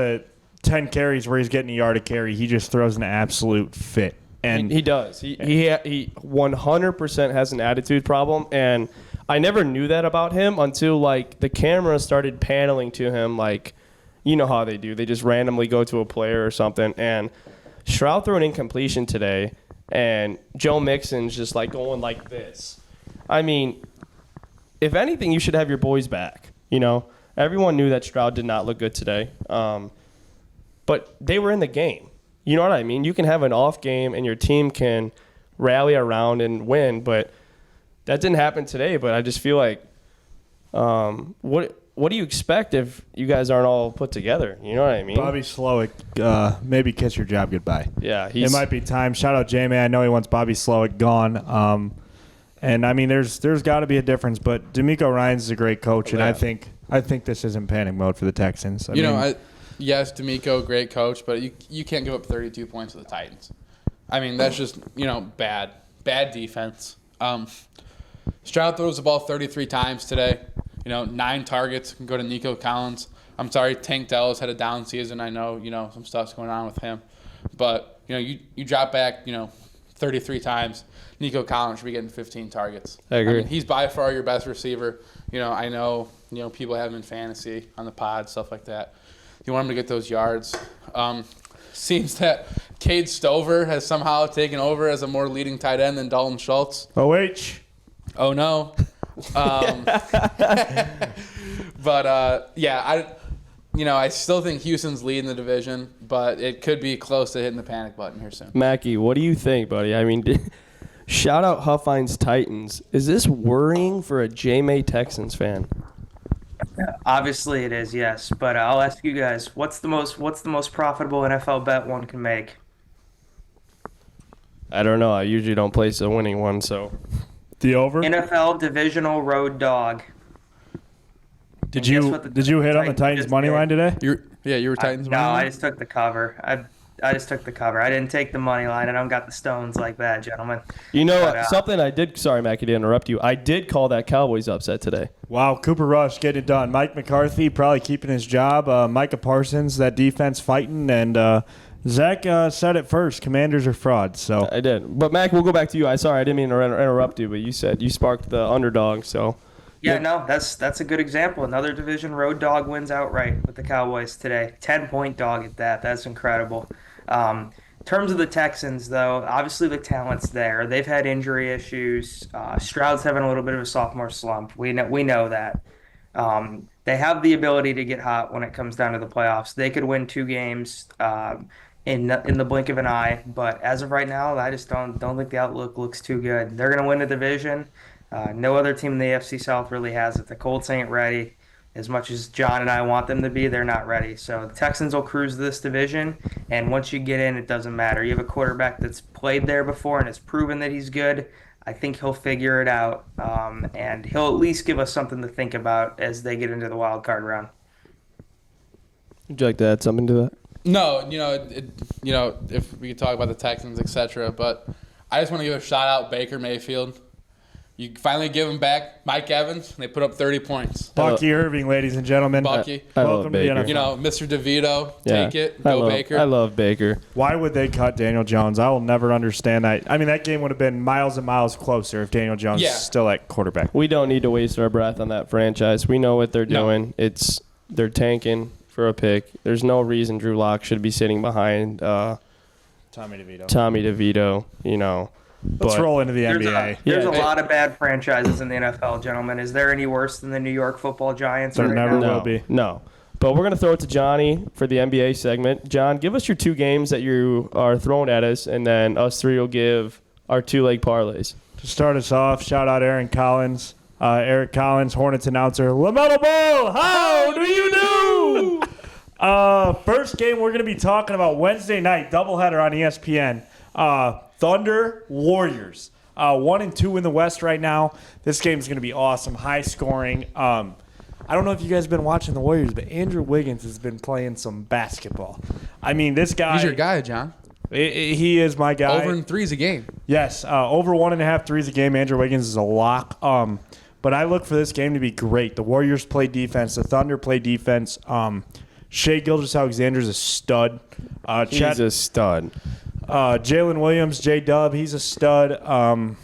10 carries where he's getting a yard a carry, he just throws an absolute fit. And he does. He 100% has an attitude problem. And I never knew that about him until, the camera started paneling to him. You know how they do. They just randomly go to a player or something. And Stroud threw an incompletion today. And Joe Mixon's just going like this. I mean, if anything, you should have your boys back. Everyone knew that Stroud did not look good today. But they were in the game. You know what I mean? You can have an off game and your team can rally around and win. But that didn't happen today. But I just feel like, what do you expect if you guys aren't all put together? You know what I mean? Bobby Slowick, maybe kiss your job goodbye. Yeah, it might be time. Shout out J-Man. I know he wants Bobby Slowick gone. And I mean, there's got to be a difference. But D'Amico Ryans is a great coach, and I think this isn't panic mode for the Texans. Yes, D'Amico, great coach, but you can't give up 32 points to the Titans. I mean, that's just bad defense. Stroud throws the ball 33 times today. 9 targets can go to Nico Collins. I'm sorry, Tank Dell's had a down season. I know, some stuff's going on with him. But, you drop back, 33 times. Nico Collins should be getting 15 targets. I agree. mean, he's by far your best receiver. I know, people have him in fantasy, on the pod, stuff like that. You want him to get those yards. Seems that Cade Stover has somehow taken over as a more leading tight end than Dalton Schultz. OH. Oh, no. But I still think Houston's leading the division, but it could be close to hitting the panic button here soon. Mackie, what do you think, buddy? I mean, shout out Huffines Titans. Is this worrying for a J-May Texans fan? Obviously it is, yes. But I'll ask you guys, what's the most profitable NFL bet one can make? I don't know. I usually don't place a winning one, so. The over? NFL divisional road dog. Did you hit on the Titans money line today? You were Titans money line? No, I just took the cover. I just took the cover. I didn't take the money line. I don't got the stones like that, gentlemen. Something I did. Sorry, Mackie, to interrupt you. I did call that Cowboys upset today. Wow, Cooper Rush getting it done. Mike McCarthy probably keeping his job. Micah Parsons, that defense fighting, and Zach said it first. Commanders are frauds. So I did. But Mac, we'll go back to you. I didn't mean to interrupt you, but you said you sparked the underdog. So yeah, no, that's a good example. Another division road dog wins outright with the Cowboys today. 10-point dog at that. That's incredible. In terms of the Texans, though, obviously the talent's there. They've had injury issues. Stroud's having a little bit of a sophomore slump. We know that. They have the ability to get hot when it comes down to the playoffs. They could win 2 games in the blink of an eye. But as of right now, I just don't think the outlook looks too good. They're going to win the division. No other team in the AFC South really has it. The Colts ain't ready. As much as John and I want them to be, they're not ready. So the Texans will cruise this division, and once you get in, it doesn't matter. You have a quarterback that's played there before and has proven that he's good. I think he'll figure it out, and he'll at least give us something to think about as they get into the wild card round. Would you like to add something to that? No, if we could talk about the Texans, etc. But I just want to give a shout out Baker Mayfield. You finally give him back Mike Evans, and they put up 30 points. Bucky Irving, ladies and gentlemen. Bucky. I love Welcome to the Baker. NFL. You know, Mr. DeVito, Yeah. take it, I go love, Baker. I love Baker. Why would they cut Daniel Jones? I will never understand that. I mean, that game would have been miles and miles closer if Daniel Jones Yeah. is still at quarterback. We don't need to waste our breath on that franchise. We know what they're No. doing. They're tanking for a pick. There's no reason Drew Lock should be sitting behind Tommy DeVito. Tommy DeVito. You know, Let's roll into the There's NBA. a Yeah. lot of bad franchises in the NFL, gentlemen. Is there any worse than the New York Football Giants? There right never now? will be. No. But we're going to throw it to Johnny for the NBA segment. John, give us your 2 games that you are throwing at us, and then us 3 will give our 2-leg parlays. To start us off, shout out Aaron Collins. Eric Collins, Hornets announcer. LaMelo Ball, how do you do? First game we're going to be talking about Wednesday night, doubleheader on ESPN. Thunder, Warriors. 1 and 2 in the West right now. This game is going to be awesome, high scoring. I don't know if you guys have been watching the Warriors, but Andrew Wiggins has been playing some basketball. I mean, this guy. He's your guy, John. He is my guy. Over in threes a game. Yes, over 1.5 threes a game. Andrew Wiggins is a lock. But I look for this game to be great. The Warriors play defense. The Thunder play defense. Shea Gilgeous-Alexander's a stud. He's a stud. Jalen Williams, J-Dub, he's a stud.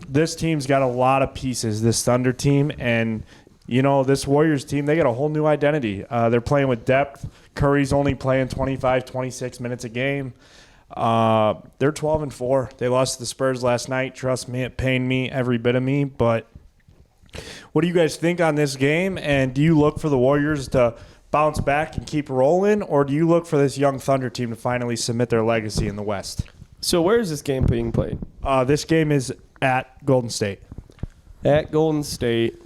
This team's got a lot of pieces, this Thunder team. And, you know, this Warriors team, they got a whole new identity. They're playing with depth. Curry's only playing 25, 26 minutes a game. They're 12-4. They lost to the Spurs last night. Trust me, it pained me, every bit of me. But what do you guys think on this game? And do you look for the Warriors to bounce back and keep rolling, or do you look for this young Thunder team to finally submit their legacy in the West? So where is this game being played? This game is at Golden State. At Golden State.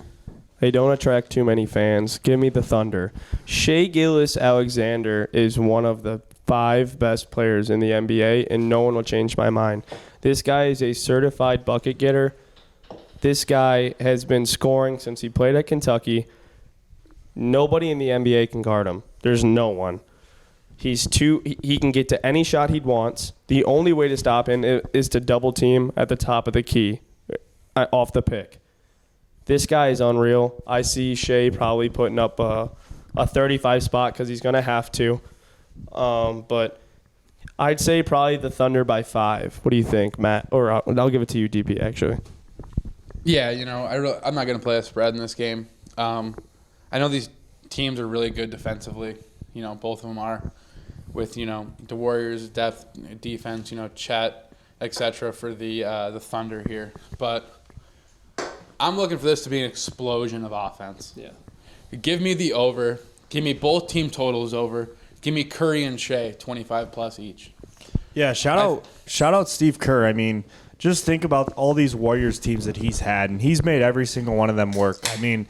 They don't attract too many fans. Give me the Thunder. Shea Gilgeous-Alexander is one of the 5 best players in the NBA, and no one will change my mind. This guy is a certified bucket getter. This guy has been scoring since he played at Kentucky. Nobody in the NBA can guard him. There's no one. He can get to any shot he wants. The only way to stop him is to double team at the top of the key off the pick. This guy is unreal. I see Shea probably putting up a 35 spot because he's going to have to. But I'd say probably the Thunder by 5. What do you think, Matt? Or I'll give it to you, DP, actually. Yeah, you know, I'm not going to play a spread in this game. I know these teams are really good defensively. You know, both of them are. With, you know, the Warriors' depth, defense, you know, Chet, etc. for the Thunder here. But I'm looking for this to be an explosion of offense. Yeah. Give me the over. Give me both team totals over. Give me Curry and Shea, 25+ each. Yeah, shout out Steve Kerr. I mean, just think about all these Warriors teams that he's had, and he's made every single one of them work. I mean,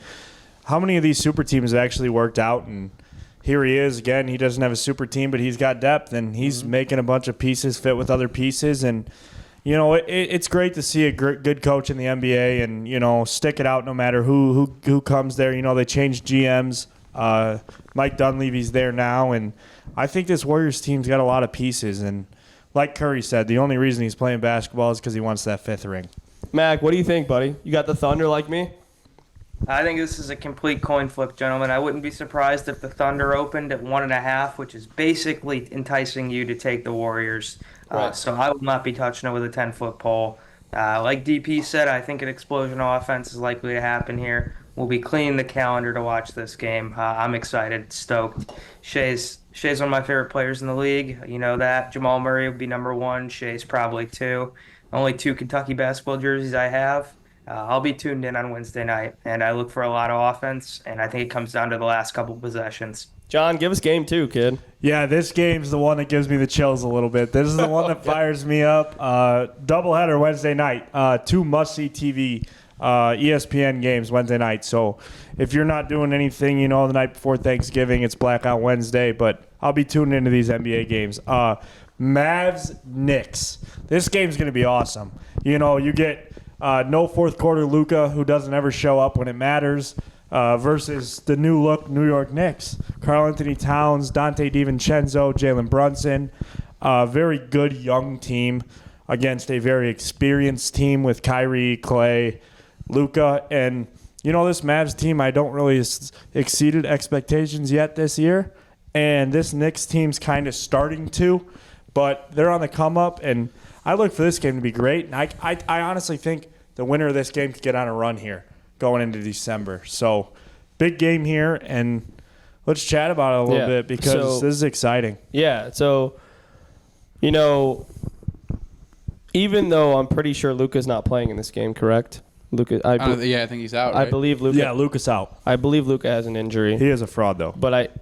how many of these super teams have actually worked out? And here he is again. He doesn't have a super team, but he's got depth, and he's making a bunch of pieces fit with other pieces. And you know, it's great to see a good coach in the NBA, and you know, stick it out no matter who comes there. You know, they changed GMs. Mike Dunleavy's there now, and I think this Warriors team's got a lot of pieces. And like Curry said, the only reason he's playing basketball is because he wants that 5th ring. Mac, what do you think, buddy? You got the Thunder like me? I think this is a complete coin flip, gentlemen. I wouldn't be surprised if the Thunder opened at 1.5, which is basically enticing you to take the Warriors. Right. So I will not be touching it with a 10-foot pole. Like DP said, I think an explosion of offense is likely to happen here. We'll be cleaning the calendar to watch this game. I'm excited, stoked. Shea's one of my favorite players in the league. You know that. Jamal Murray would be number 1. Shea's probably 2. Only 2 Kentucky basketball jerseys I have. I'll be tuned in on Wednesday night, and I look for a lot of offense, and I think it comes down to the last couple possessions. John, give us game 2, kid. Yeah, this game's the one that gives me the chills a little bit. This is the one that fires me up. Doubleheader Wednesday night. 2 must-see TV ESPN games Wednesday night. So if you're not doing anything, you know, the night before Thanksgiving, it's Blackout Wednesday. But I'll be tuning into these NBA games. Mavs, Knicks. This game's going to be awesome. You know, you get no fourth quarter Luka, who doesn't ever show up when it matters, versus the new look New York Knicks. Karl Anthony Towns, Dante DiVincenzo, Jalen Brunson. Very good young team against a very experienced team with Kyrie, Clay, Luka, and this Mavs team, I don't really exceeded expectations yet this year, and this Knicks team's kind of starting to, but they're on the come up, and I look for this game to be great, and I honestly think the winner of this game could get on a run here going into December. So big game here, and let's chat about it a little bit because this is exciting. Yeah, so, even though I'm pretty sure Luka's not playing in this game, correct? Luka, I think he's out. Right? I believe Luka. Yeah, Luka's out. I believe Luka has an injury. He is a fraud, though. But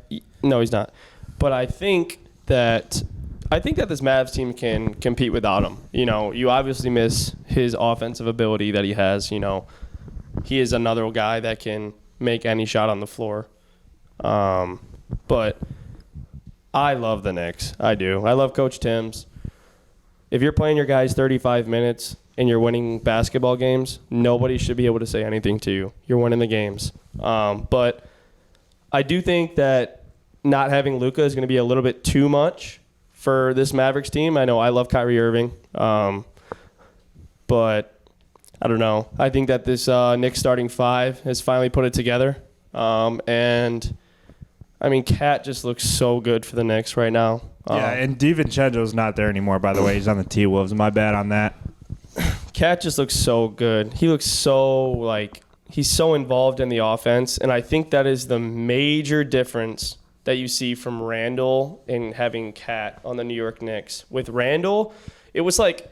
no, he's not. But I think that this Mavs team can compete without him. You obviously miss his offensive ability that he has. He is another guy that can make any shot on the floor. But I love the Knicks. I do. I love Coach Tims. If you're playing your guys 35 minutes and you're winning basketball games, nobody should be able to say anything to you. You're winning the games. But I do think that not having Luka is going to be a little bit too much for this Mavericks team. I know I love Kyrie Irving, but I don't know. I think that this Knicks starting five has finally put it together. And, Cat just looks so good for the Knicks right now. Yeah, and DiVincenzo's not there anymore, by the way. He's on the T-Wolves. My bad on that. Cat just looks so good. He looks so, he's so involved in the offense, and I think that is the major difference that you see from Randall and having Cat on the New York Knicks. With Randall, it was like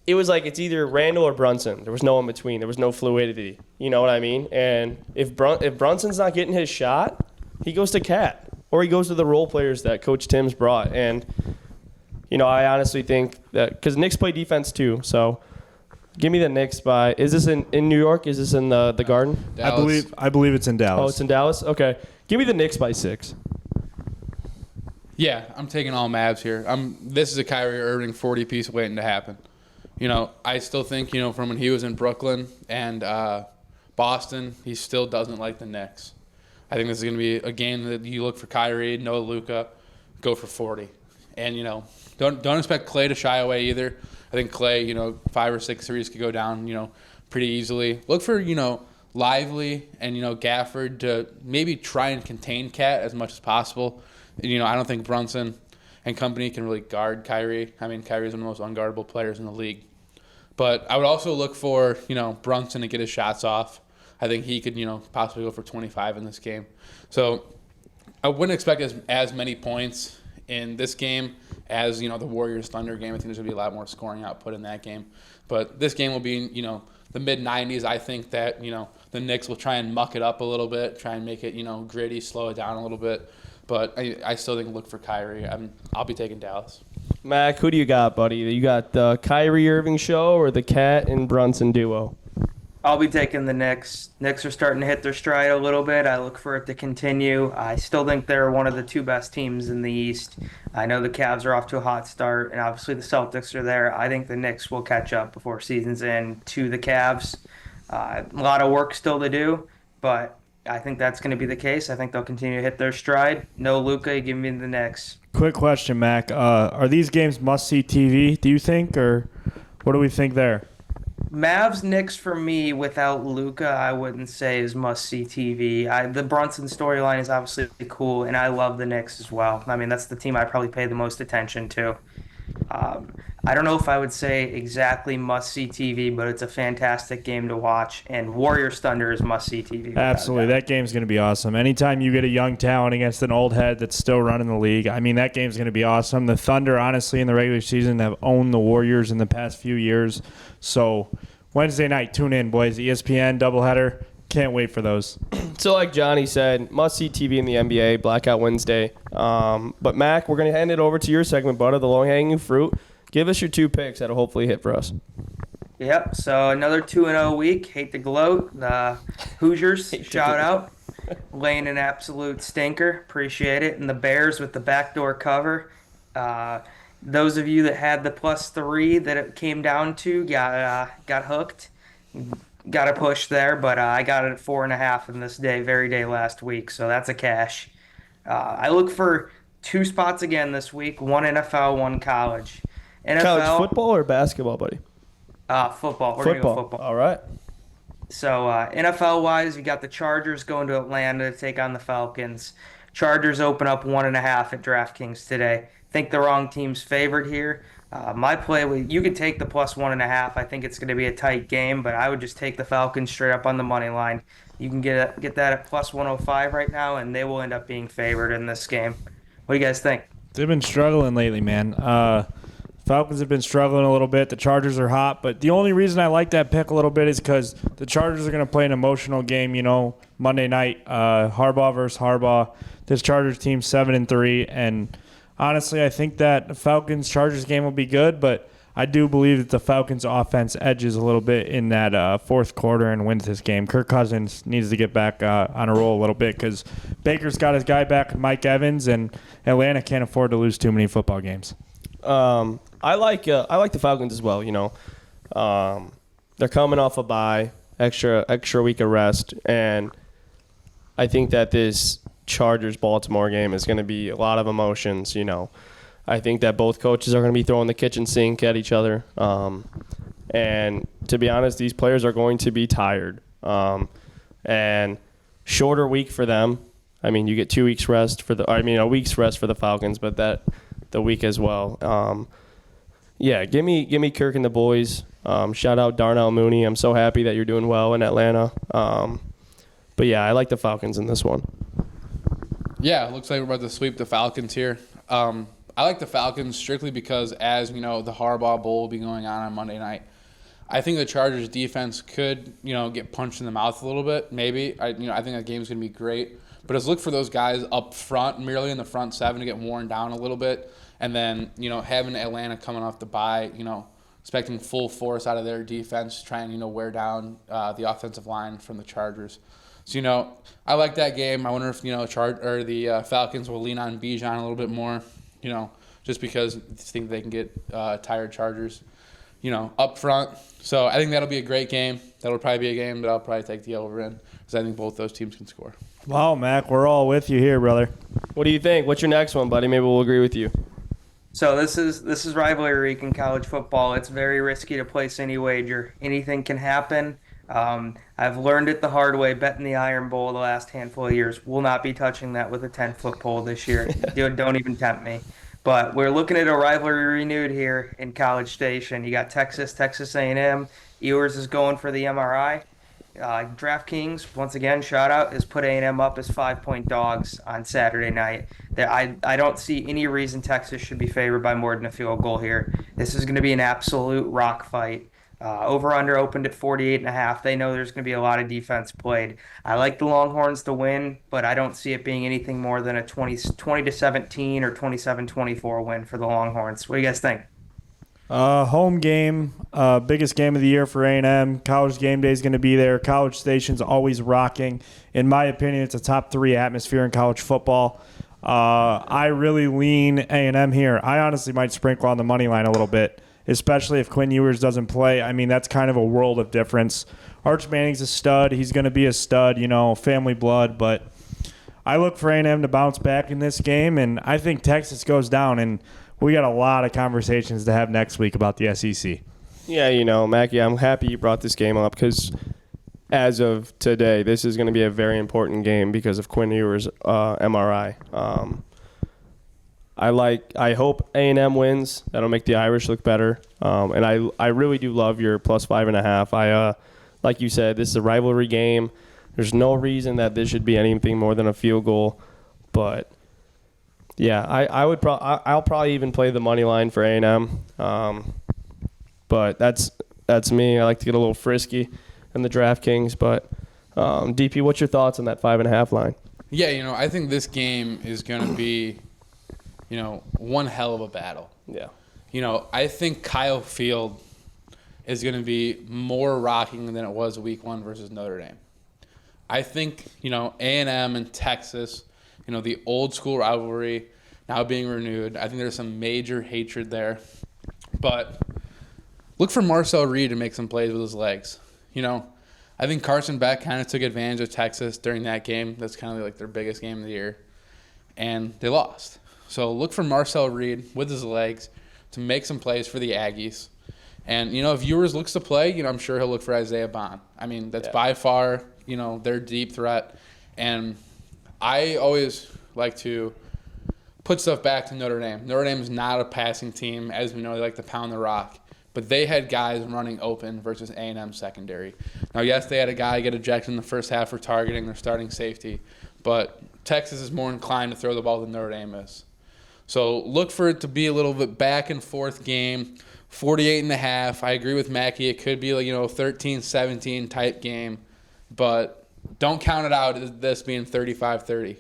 it's either Randall or Brunson. There was no in between. There was no fluidity. You know what I mean? And if Brunson's not getting his shot, he goes to Cat. Or he goes to the role players that Coach Tims brought. And, I honestly think that – because Knicks play defense too. So, give me the Knicks by – is this in New York? Is this in the Garden? Dallas. I believe it's in Dallas. Oh, it's in Dallas? Okay. Give me the Knicks by 6. Yeah, I'm taking all Mavs here. This is a Kyrie Irving 40-piece waiting to happen. I still think, from when he was in Brooklyn and Boston, he still doesn't like the Knicks. I think this is going to be a game that you look for Kyrie, no Luka, go for 40. And, don't expect Klay to shy away either. I think Klay, 5 or 6 threes could go down, pretty easily. Look for, Lively and, Gafford to maybe try and contain Cat as much as possible. And, I don't think Brunson and company can really guard Kyrie. Kyrie's one of the most unguardable players in the league. But I would also look for, Brunson to get his shots off. I think he could, possibly go for 25 in this game. So I wouldn't expect as many points in this game as, the Warriors-Thunder game. I think there's going to be a lot more scoring output in that game. But this game will be in, the mid-90s. I think that, the Knicks will try and muck it up a little bit, try and make it, gritty, slow it down a little bit. But I still think look for Kyrie. I'll be taking Dallas. Mac, who do you got, buddy? You got the Kyrie Irving show or the Cat and Brunson duo? I'll be taking the Knicks. Knicks are starting to hit their stride a little bit. I look for it to continue. I still think they're one of the 2 best teams in the East. I know the Cavs are off to a hot start, and obviously the Celtics are there. I think the Knicks will catch up before season's end to the Cavs. A lot of work still to do, but I think that's going to be the case. I think they'll continue to hit their stride. No Luka, give me the Knicks. Quick question, Mac. Are these games must-see TV, do you think, or what do we think there? Mavs Knicks for me without Luka, I wouldn't say is must-see TV. The Brunson storyline is obviously cool, and I love the Knicks as well. That's the team I probably pay the most attention to. I don't know if I would say exactly must-see TV, but it's a fantastic game to watch, and Warriors Thunder is must-see TV. Absolutely. That game's going to be awesome. Anytime you get a young talent against an old head that's still running the league, that game's going to be awesome. The Thunder, honestly, in the regular season have owned the Warriors in the past few years. So Wednesday night, tune in, boys. ESPN, doubleheader. Can't wait for those. So like Johnny said, must-see TV in the NBA, Blackout Wednesday. But Mac, we're going to hand it over to your segment, bud, of the low-hanging fruit. Give us your 2 picks that'll hopefully hit for us. Yep, so another 2-0 week. Hate to gloat. The Hoosiers, shout out. Laying an absolute stinker. Appreciate it. And the Bears with the backdoor cover. Those of you that had the +3 that it came down to got hooked. Got a push there, but I got it at 4.5 in this very day last week, so that's a cash. I look for 2 spots again this week, 1 NFL, 1 college. NFL, College football or basketball, buddy? football. We're going to go football. All right. So NFL-wise, you got the Chargers going to Atlanta to take on the Falcons. Chargers open up 1.5 at DraftKings today. Think the wrong team's favored here. My play, you could take the plus 1.5. I think it's going to be a tight game, but I would just take the Falcons straight up on the money line. You can get that at plus 105 right now, and they will end up being favored in this game. What do you guys think? They've been struggling lately, man. Falcons have been struggling a little bit. The Chargers are hot, but the only reason I like that pick a little bit is because the Chargers are going to play an emotional game. Monday night, Harbaugh versus Harbaugh. This Chargers team 7-3, and honestly, I think that the Falcons Chargers game will be good, but I do believe that the Falcons offense edges a little bit in that fourth quarter and wins this game. Kirk Cousins needs to get back on a roll a little bit because Baker's got his guy back, Mike Evans, and Atlanta can't afford to lose too many football games. I like the Falcons as well. They're coming off a bye, extra week of rest, and I think that this Chargers Baltimore game is going to be a lot of emotions. I think that both coaches are going to be throwing the kitchen sink at each other, and to be honest, these players are going to be tired. And shorter week for them. I mean, you get 2 weeks rest a week's rest for the Falcons, but the week as well. Give me Kirk and the boys. Shout out Darnell Mooney. I'm so happy that you're doing well in Atlanta. But yeah, I like the Falcons in this one. Yeah, it looks like we're about to sweep the Falcons here. I like the Falcons strictly because, as the Harbaugh Bowl will be going on Monday night. I think the Chargers defense could, get punched in the mouth a little bit. Maybe I think that game's gonna be great. But just look for those guys up front, merely in the front seven, to get worn down a little bit, and then having Atlanta coming off the bye, expecting full force out of their defense, trying wear down the offensive line from the Chargers. So I like that game. I wonder if the Falcons will lean on Bijan a little bit more, just because I think they can get tired Chargers, up front. So I think that'll be a great game. That'll probably be a game that I'll probably take the over in, because I think both those teams can score. Wow, Mac, we're all with you here, brother. What do you think? What's your next one, buddy? Maybe we'll agree with you. So this is rivalry week in college football. It's very risky to place any wager. Anything can happen. I've learned it the hard way, betting the Iron Bowl the last handful of years. Will not be touching that with a 10-foot pole this year. Don't even tempt me. But we're looking at a rivalry renewed here in College Station. You got Texas A&M. Ewers is going for the MRI. DraftKings, once again, shout out, is put A&M up as 5-point dogs on Saturday night. I don't see any reason Texas should be favored by more than a field goal here. This is going to be an absolute rock fight. Over-under opened at 48.5. They know there's going to be a lot of defense played. I like the Longhorns to win, but I don't see it being anything more than a 20-17 or 27-24 win for the Longhorns. What do you guys think? Home game, biggest game of the year for A&M. College game day is going to be there. College Station's always rocking. In my opinion, it's a top 3 atmosphere in college football. I really lean A&M here. I honestly might sprinkle on the money line a little bit, especially if Quinn Ewers doesn't play. I mean, that's kind of a world of difference. Arch Manning's a stud. He's going to be a stud, family blood. But I look for A&M to bounce back in this game, and I think Texas goes down. And we got a lot of conversations to have next week about the SEC. Yeah, Mackie, I'm happy you brought this game up because as of today, this is going to be a very important game because of Quinn Ewers' MRI. I hope A&M wins. That'll make the Irish look better. And I really do love your plus 5.5. Like you said, this is a rivalry game. There's no reason that this should be anything more than a field goal. But yeah, I'll probably even play the money line for A&M. But that's me. I like to get a little frisky in the DraftKings. But DP, what's your thoughts on that 5.5 line? Yeah, I think this game is going to be, one hell of a battle. Yeah. I think Kyle Field is going to be more rocking than it was week 1 versus Notre Dame. I think, A&M and Texas, the old school rivalry now being renewed. I think there's some major hatred there. But look for Marcel Reed to make some plays with his legs. I think Carson Beck kind of took advantage of Texas during that game. That's kind of like their biggest game of the year. And they lost. So look for Marcel Reed with his legs to make some plays for the Aggies. And, if Ewers looks to play, I'm sure he'll look for Isaiah Bond. I mean, that's by far, their deep threat. And I always like to put stuff back to Notre Dame. Notre Dame is not a passing team. As we know, they like to pound the rock. But they had guys running open versus A&M secondary. Now, yes, they had a guy get ejected in the first half for targeting their starting safety. But Texas is more inclined to throw the ball than Notre Dame is. So look for it to be a little bit back and forth game. 48.5. I agree with Mackey. It could be a 13-17 type game. But don't count it out as this being 35-30.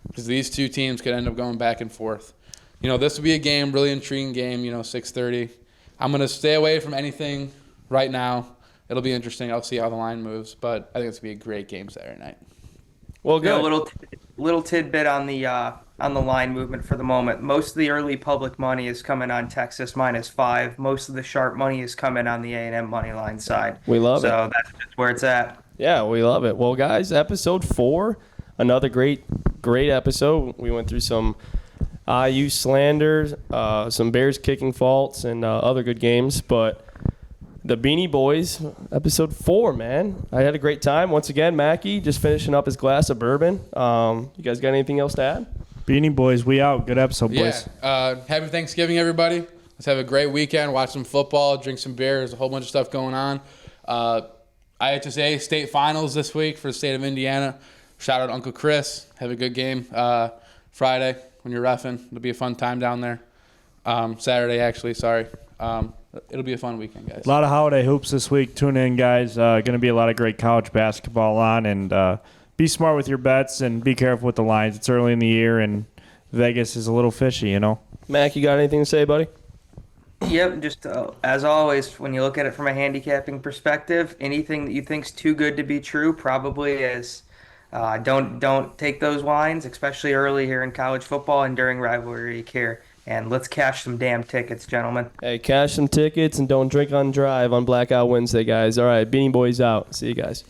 Because these two teams could end up going back and forth. This would be a game, really intriguing game, 6:30. I'm going to stay away from anything right now. It'll be interesting. I'll see how the line moves. But I think it's going to be a great game Saturday night. Well, good. A little tidbit on the line movement for the moment. Most of the early public money is coming on Texas -5. Most of the sharp money is coming on the A&M money line side. We love it. So that's just where it's at. Yeah, we love it. Well, guys, episode 4, another great episode. We went through some IU slanders, some Bears kicking faults, and other good games. But the Beanie Boys, episode 4, man. I had a great time. Once again, Mackey just finishing up his glass of bourbon. You guys got anything else to add? Beanie Boys, we out. Good episode, boys. Yeah. Happy Thanksgiving, everybody. Let's have a great weekend. Watch some football, drink some beer. There's a whole bunch of stuff going on. IHSA state finals this week for the state of Indiana. Shout out to Uncle Chris. Have a good game Friday when you're reffing. It'll be a fun time down there. Saturday, actually, sorry. It'll be a fun weekend, guys. A lot of holiday hoops this week. Tune in, guys. Going to be a lot of great college basketball on. And be smart with your bets and be careful with the lines. It's early in the year, and Vegas is a little fishy, Mac, you got anything to say, buddy? Yep, just as always, when you look at it from a handicapping perspective, anything that you think's too good to be true probably is. Don't take those lines, especially early here in college football and during rivalry week here. And let's cash some damn tickets, gentlemen. Hey, cash some tickets and don't drink on drive on Blackout Wednesday, guys. All right, Beanie Boys out. See you guys.